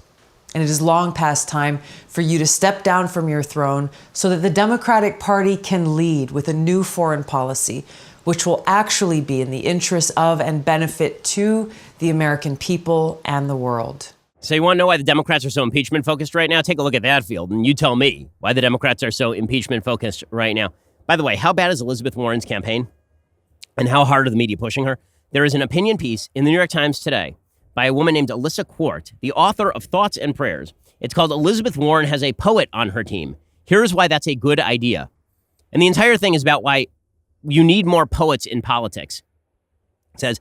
And it is long past time for you to step down from your throne so that the Democratic Party can lead with a new foreign policy, which will actually be in the interest of and benefit to the American people and the world. So you want to know why the Democrats are so impeachment focused right now? Take a look at that field and you tell me why the Democrats are so impeachment focused right now. By the way, how bad is Elizabeth Warren's campaign? And how hard are the media pushing her? There is an opinion piece in the New York Times today by a woman named Alyssa Quart, the author of Thoughts and Prayers. It's called Elizabeth Warren Has a Poet on Her Team. Here's why that's a good idea. And the entire thing is about why you need more poets in politics. It says,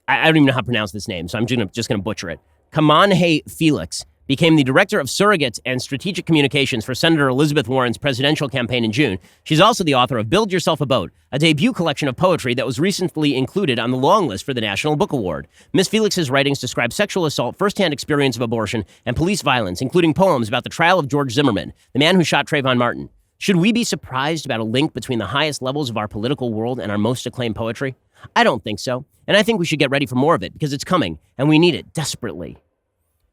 I don't even know how to pronounce this name, so I'm just going to butcher it. Kamanhe Felix became the director of surrogates and strategic communications for Senator Elizabeth Warren's presidential campaign in June. She's also the author of Build Yourself a Boat, a debut collection of poetry that was recently included on the long list for the National Book Award. Miss Felix's writings describe sexual assault, firsthand experience of abortion, and police violence, including poems about the trial of George Zimmerman, the man who shot Trayvon Martin. Should we be surprised about a link between the highest levels of our political world and our most acclaimed poetry? I don't think so. And I think we should get ready for more of it because it's coming and we need it desperately.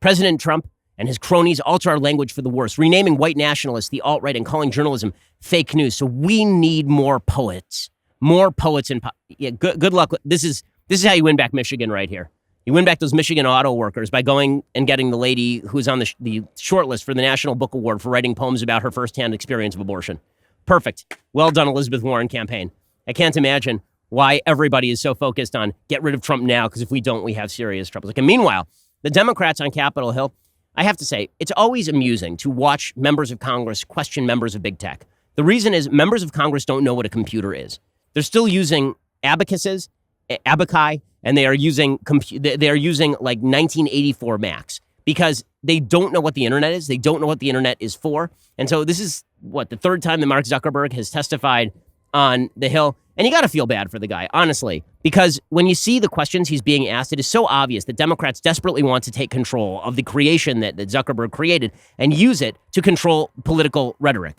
President Trump and his cronies alter our language for the worse, renaming white nationalists the alt-right and calling journalism fake news. So we need more poets. More poets. Good luck. This is how you win back Michigan right here. You win back those Michigan auto workers by going and getting the lady who's on the short list for the National Book Award for writing poems about her firsthand experience of abortion. Perfect. Well done, Elizabeth Warren campaign. I can't imagine why everybody is so focused on get rid of Trump now, because if we don't, we have serious troubles. And meanwhile, the Democrats on Capitol Hill, I have to say, it's always amusing to watch members of Congress question members of big tech. The reason is members of Congress don't know what a computer is. They're still using abacuses, abaci, and they are using like 1984 Macs because they don't know what the internet is. They don't know what the internet is for. And so this is the third time that Mark Zuckerberg has testified on the Hill. And you got to feel bad for the guy, honestly, because when you see the questions he's being asked, it is so obvious that Democrats desperately want to take control of the creation that Zuckerberg created and use it to control political rhetoric.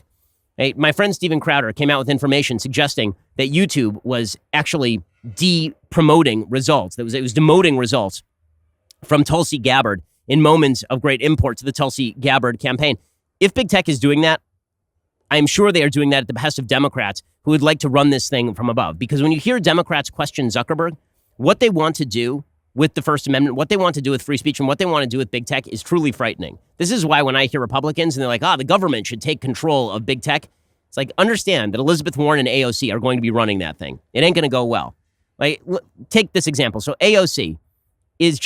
Hey, my friend Steven Crowder came out with information suggesting that YouTube was actually de-promoting results. It was demoting results from Tulsi Gabbard in moments of great import to the Tulsi Gabbard campaign. If big tech is doing that, I'm sure they are doing that at the behest of Democrats who would like to run this thing from above. Because when you hear Democrats question Zuckerberg, what they want to do with the First Amendment, what they want to do with free speech, and what they want to do with big tech is truly frightening. This is why when I hear Republicans and they're like, the government should take control of big tech, it's like, understand that Elizabeth Warren and AOC are going to be running that thing. It ain't going to go well. Like, take this example. So AOC is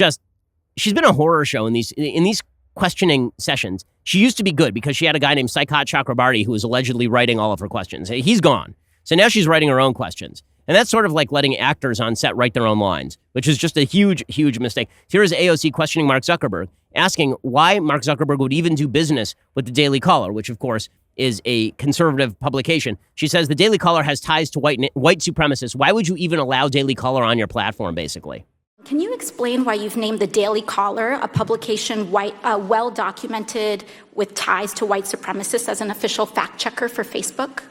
she's been a horror show in these questioning sessions. She used to be good because she had a guy named Saikat Chakrabarti who was allegedly writing all of her questions. He's gone. So now she's writing her own questions. And that's sort of like letting actors on set write their own lines, which is just a huge, huge mistake. Here is AOC questioning Mark Zuckerberg, asking why Mark Zuckerberg would even do business with the Daily Caller, which, of course, is a conservative publication. She says the Daily Caller has ties to white supremacists. Why would you even allow Daily Caller on your platform, basically? Can you explain why you've named the Daily Caller, a publication well documented with ties to white supremacists, as an official fact checker for Facebook?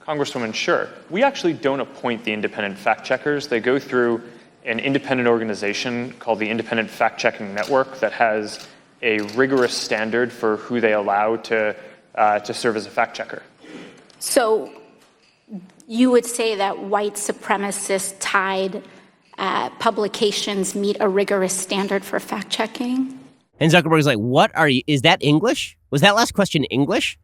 Congresswoman, sure. We actually don't appoint the independent fact checkers. They go through an independent organization called the Independent Fact Checking Network that has a rigorous standard for who they allow to serve as a fact checker. So you would say that white supremacist tied publications meet a rigorous standard for fact checking? And Zuckerberg's like, what are you? Is that English? Was that last question English?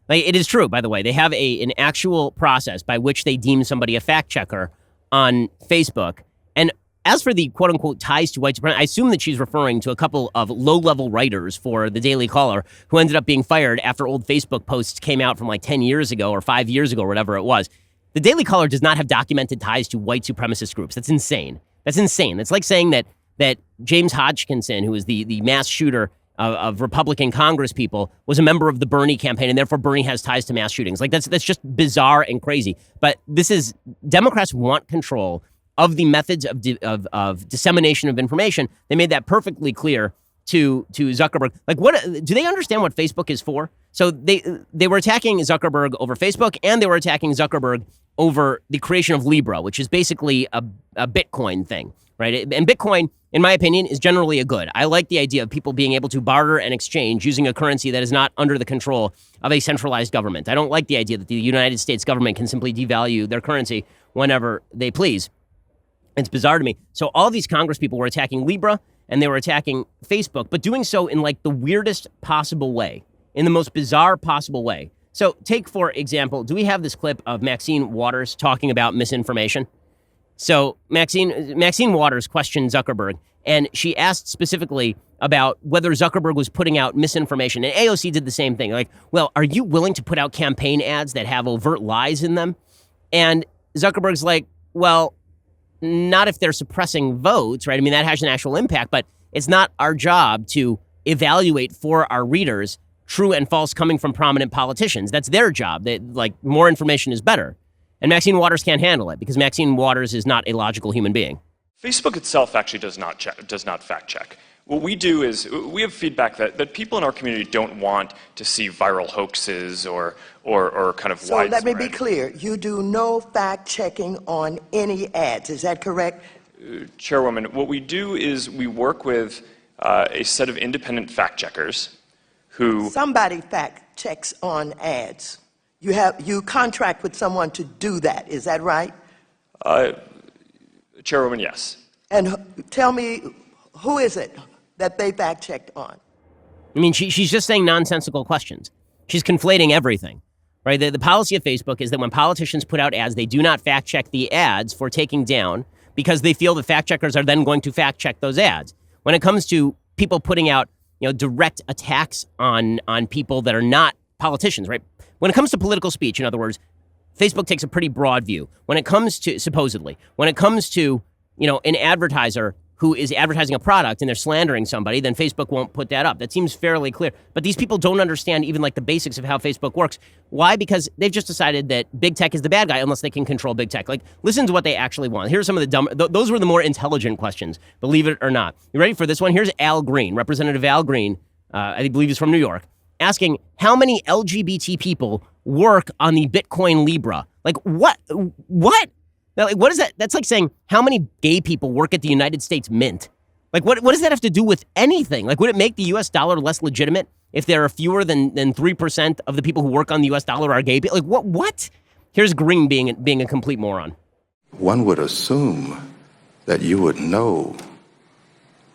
Like, it is true, by the way. They have an actual process by which they deem somebody a fact checker on Facebook. And as for the quote unquote ties to white supremacy, I assume that she's referring to a couple of low-level writers for the Daily Caller who ended up being fired after old Facebook posts came out from like 10 years ago or 5 years ago or whatever it was. The Daily Caller does not have documented ties to white supremacist groups. That's insane. That's insane. That's like saying that James Hodgkinson, who was the mass shooter of Republican Congresspeople, was a member of the Bernie campaign, and therefore Bernie has ties to mass shootings. Like, that's just bizarre and crazy. But this is, Democrats want control of the methods of dissemination of information. They made that perfectly clear to Zuckerberg. Like, what do they understand what Facebook is for? So they were attacking Zuckerberg over Facebook, and they were attacking Zuckerberg over the creation of Libra, which is basically a Bitcoin thing, right? And Bitcoin, in my opinion, is generally a good. I like the idea of people being able to barter and exchange using a currency that is not under the control of a centralized government. I don't like the idea that the United States government can simply devalue their currency whenever they please. It's bizarre to me. So all these Congresspeople were attacking Libra and they were attacking Facebook, but doing so in like the weirdest possible way, in the most bizarre possible way. So take, for example, do we have this clip of Maxine Waters talking about misinformation? So Maxine Waters questioned Zuckerberg, and she asked specifically about whether Zuckerberg was putting out misinformation. And AOC did the same thing. Like, well, are you willing to put out campaign ads that have overt lies in them? And Zuckerberg's like, well, not if they're suppressing votes, right? I mean, that has an actual impact, but it's not our job to evaluate for our readers true and false coming from prominent politicians. That's their job. Like, more information is better. And Maxine Waters can't handle it because Maxine Waters is not a logical human being. Facebook itself actually does not fact check. What we do is we have feedback that people in our community don't want to see viral hoaxes or kind of widespread. So let me be clear. You do no fact checking on any ads. Is that correct? Chairwoman, what we do is we work with a set of independent fact checkers who... Somebody fact checks on ads. You contract with someone to do that. Is that right? Chairwoman, yes. And tell me, who is it that they fact checked on? I mean, she's just saying nonsensical questions. She's conflating everything, right? The policy of Facebook is that when politicians put out ads, they do not fact check the ads for taking down because they feel the fact checkers are then going to fact check those ads. When it comes to people putting out, direct attacks on people that are not politicians, right? When it comes to political speech, in other words, Facebook takes a pretty broad view. When it comes to, supposedly, when it comes to, an advertiser who is advertising a product and they're slandering somebody, then Facebook won't put that up. That seems fairly clear. But these people don't understand even like the basics of how Facebook works. Why? Because they've just decided that big tech is the bad guy unless they can control big tech. Like, listen to what they actually want. Here's some of the those were the more intelligent questions, believe it or not. You ready for this one? Here's Al Green, Representative Al Green, I believe he's from New York, asking how many LGBT people work on the Bitcoin Libra. Like, what? Like, what is that? That's like saying how many gay people work at the United States Mint. Like, what does that have to do with anything? Like, would it make the U.S. dollar less legitimate if there are fewer than 3% of the people who work on the U.S. dollar are gay people? Like, what? Here's Green being a complete moron. One would assume that you would know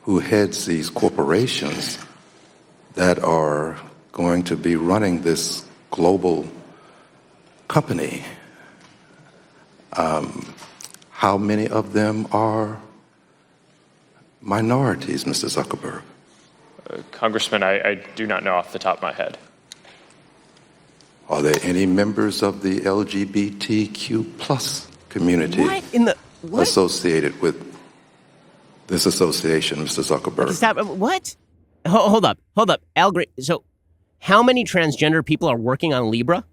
who heads these corporations that are going to be running this global company. How many of them are minorities, Mr. Zuckerberg? Congressman, I do not know off the top of my head. Are there any members of the LGBTQ plus community associated with this association, Mr. Zuckerberg? Stop. What? Hold up. Al Green. So how many transgender people are working on Libra?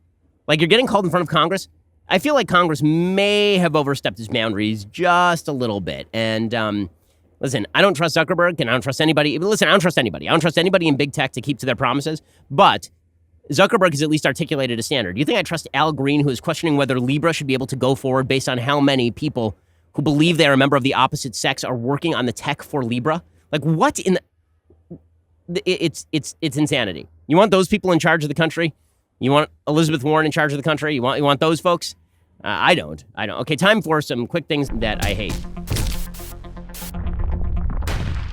Like, you're getting called in front of Congress. I feel like Congress may have overstepped its boundaries just a little bit. And listen, I don't trust Zuckerberg, and I don't trust anybody. Listen, I don't trust anybody. I don't trust anybody in big tech to keep to their promises. But Zuckerberg has at least articulated a standard. Do you think I trust Al Green, who is questioning whether Libra should be able to go forward based on how many people who believe they are a member of the opposite sex are working on the tech for Libra? Like, what in the... It's insanity. You want those people in charge of the country? You want Elizabeth Warren in charge of the country? You want those folks? I don't. Okay, time for some quick things that I hate.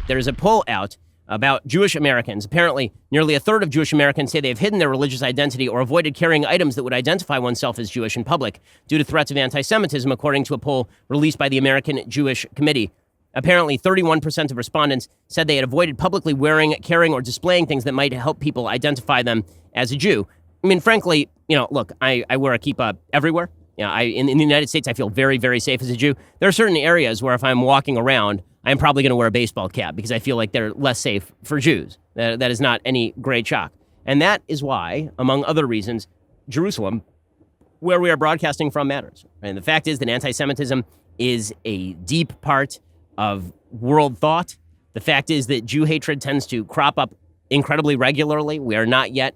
There's a poll out about Jewish Americans. Apparently, nearly a third of Jewish Americans say they have hidden their religious identity or avoided carrying items that would identify oneself as Jewish in public due to threats of anti-Semitism, according to a poll released by the American Jewish Committee. Apparently, 31% of respondents said they had avoided publicly wearing, carrying, or displaying things that might help people identify them as a Jew. I mean, frankly, look, I wear a kippah everywhere. In the United States, I feel very, very safe as a Jew. There are certain areas where if I'm walking around, I'm probably going to wear a baseball cap because I feel like they're less safe for Jews. That is not any great shock. And that is why, among other reasons, Jerusalem, where we are broadcasting from, matters. And the fact is that anti-Semitism is a deep part of world thought. The fact is that Jew hatred tends to crop up incredibly regularly. We are not yet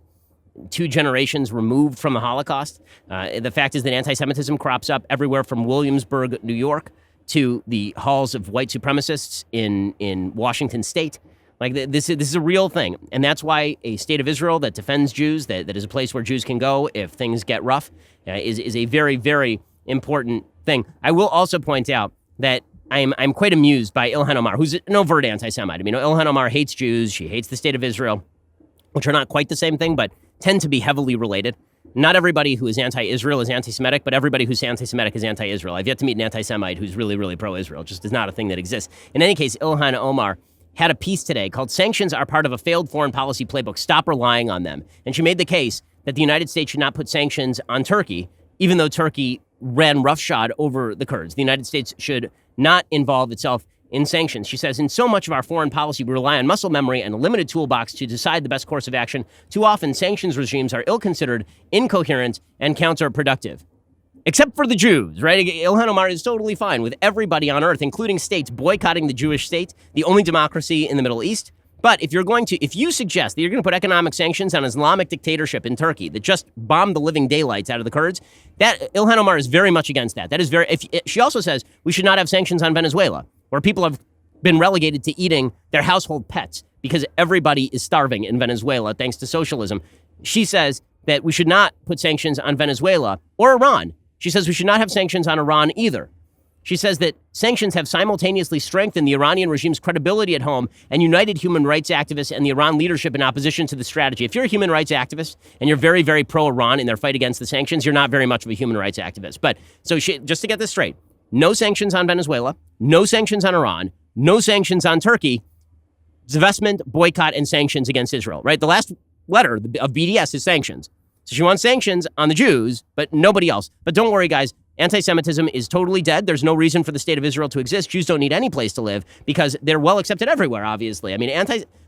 2 generations removed from the Holocaust. The fact is that anti-Semitism crops up everywhere from Williamsburg, New York, to the halls of white supremacists in Washington state. Like, this is a real thing. And that's why a state of Israel that defends Jews, that is a place where Jews can go if things get rough, is a very, very important thing. I will also point out that I'm quite amused by Ilhan Omar, who's an overt anti-Semite. I mean, Ilhan Omar hates Jews. She hates the state of Israel, which are not quite the same thing, but tend to be heavily related. Not everybody who is anti-Israel is anti-Semitic, but everybody who's anti-Semitic is anti-Israel. I've yet to meet an anti-Semite who's really, really pro-Israel. It just is not a thing that exists. In any case, Ilhan Omar had a piece today called "Sanctions Are Part of a Failed Foreign Policy Playbook. Stop Relying on Them." And she made the case that the United States should not put sanctions on Turkey, even though Turkey ran roughshod over the Kurds. The United States should not involve itself in sanctions. She says, in so much of our foreign policy, we rely on muscle memory and a limited toolbox to decide the best course of action. Too often, sanctions regimes are ill-considered, incoherent, and counterproductive. Except for the Jews, right? Ilhan Omar is totally fine with everybody on earth, including states, boycotting the Jewish state, the only democracy in the Middle East. But if you suggest that you're going to put economic sanctions on Islamic dictatorship in Turkey that just bombed the living daylights out of the Kurds, that Ilhan Omar is very much against that. That is she also says we should not have sanctions on Venezuela, where people have been relegated to eating their household pets because everybody is starving in Venezuela thanks to socialism. She says that we should not put sanctions on Venezuela or Iran. She says we should not have sanctions on Iran either. She says that sanctions have simultaneously strengthened the Iranian regime's credibility at home and united human rights activists and the Iran leadership in opposition to the strategy. If you're a human rights activist and you're very, very pro-Iran in their fight against the sanctions, you're not very much of a human rights activist. But so just to get this straight, no sanctions on Venezuela, no sanctions on Iran, no sanctions on Turkey, divestment, boycott, and sanctions against Israel, right? The last letter of BDS is sanctions. So she wants sanctions on the Jews, but nobody else. But don't worry, guys. Anti-Semitism is totally dead. There's no reason for the state of Israel to exist. Jews don't need any place to live because they're well accepted everywhere, obviously. I mean,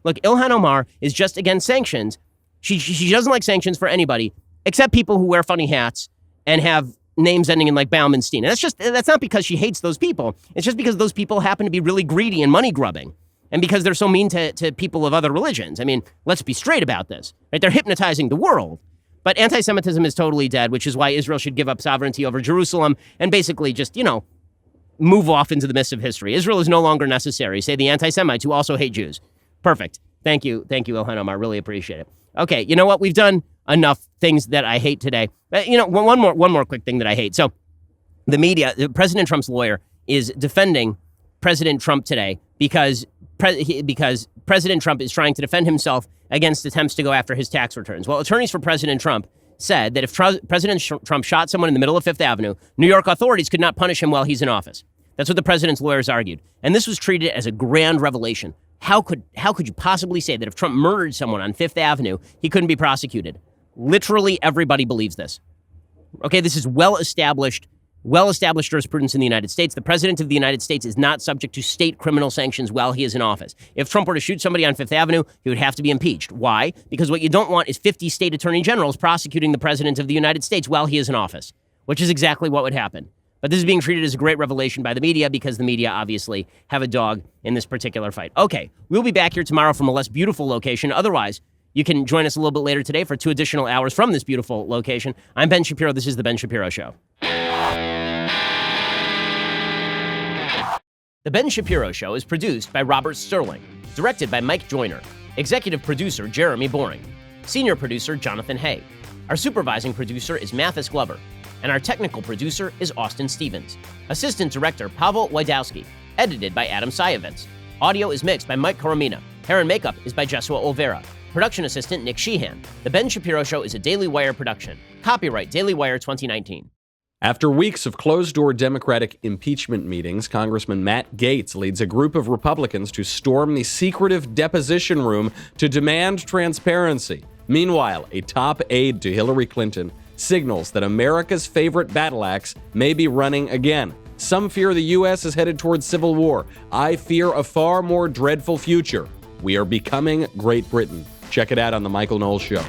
look, Ilhan Omar is just against sanctions. She doesn't like sanctions for anybody except people who wear funny hats and have names ending in like Baumanstein. And that's not because she hates those people. It's just because those people happen to be really greedy and money grubbing. And because they're so mean to people of other religions. I mean, let's be straight about this, right? They're hypnotizing the world. But anti-Semitism is totally dead, which is why Israel should give up sovereignty over Jerusalem and basically just, move off into the mist of history. Israel is no longer necessary, say the anti-Semites who also hate Jews. Perfect. Thank you, Ilhan Omar. Really appreciate it. Okay, you know what? We've done enough things that I hate today. One more quick thing that I hate. So the media, President Trump's lawyer is defending President Trump today because President Trump is trying to defend himself against attempts to go after his tax returns. Well, attorneys for President Trump said that if President Trump shot someone in the middle of Fifth Avenue, New York authorities could not punish him while he's in office. That's what the president's lawyers argued. And this was treated as a grand revelation. How could you possibly say that if Trump murdered someone on Fifth Avenue, he couldn't be prosecuted? Literally everybody believes this. Okay, this is well-established well-established jurisprudence in the United States. The president of the United States is not subject to state criminal sanctions while he is in office. If Trump were to shoot somebody on Fifth Avenue, he would have to be impeached. Why? Because what you don't want is 50 state attorney generals prosecuting the president of the United States while he is in office, which is exactly what would happen. But this is being treated as a great revelation by the media because the media obviously have a dog in this particular fight. Okay, we'll be back here tomorrow from a less beautiful location. Otherwise, you can join us a little bit later today for 2 additional hours from this beautiful location. I'm Ben Shapiro. This is The Ben Shapiro Show. The Ben Shapiro Show is produced by Robert Sterling, directed by Mike Joyner, executive producer Jeremy Boring, senior producer Jonathan Hay. Our supervising producer is Mathis Glover, and our technical producer is Austin Stevens. Assistant director Pavel Wydowski, edited by Adam Sayevitz. Audio is mixed by Mike Coromina. Hair and makeup is by Jesua Olvera. Production assistant Nick Sheehan. The Ben Shapiro Show is a Daily Wire production. Copyright Daily Wire 2019. After weeks of closed-door Democratic impeachment meetings, Congressman Matt Gaetz leads a group of Republicans to storm the secretive deposition room to demand transparency. Meanwhile, a top aide to Hillary Clinton signals that America's favorite battle axe may be running again. Some fear the U.S. is headed towards civil war. I fear a far more dreadful future. We are becoming Great Britain. Check it out on The Michael Knowles Show.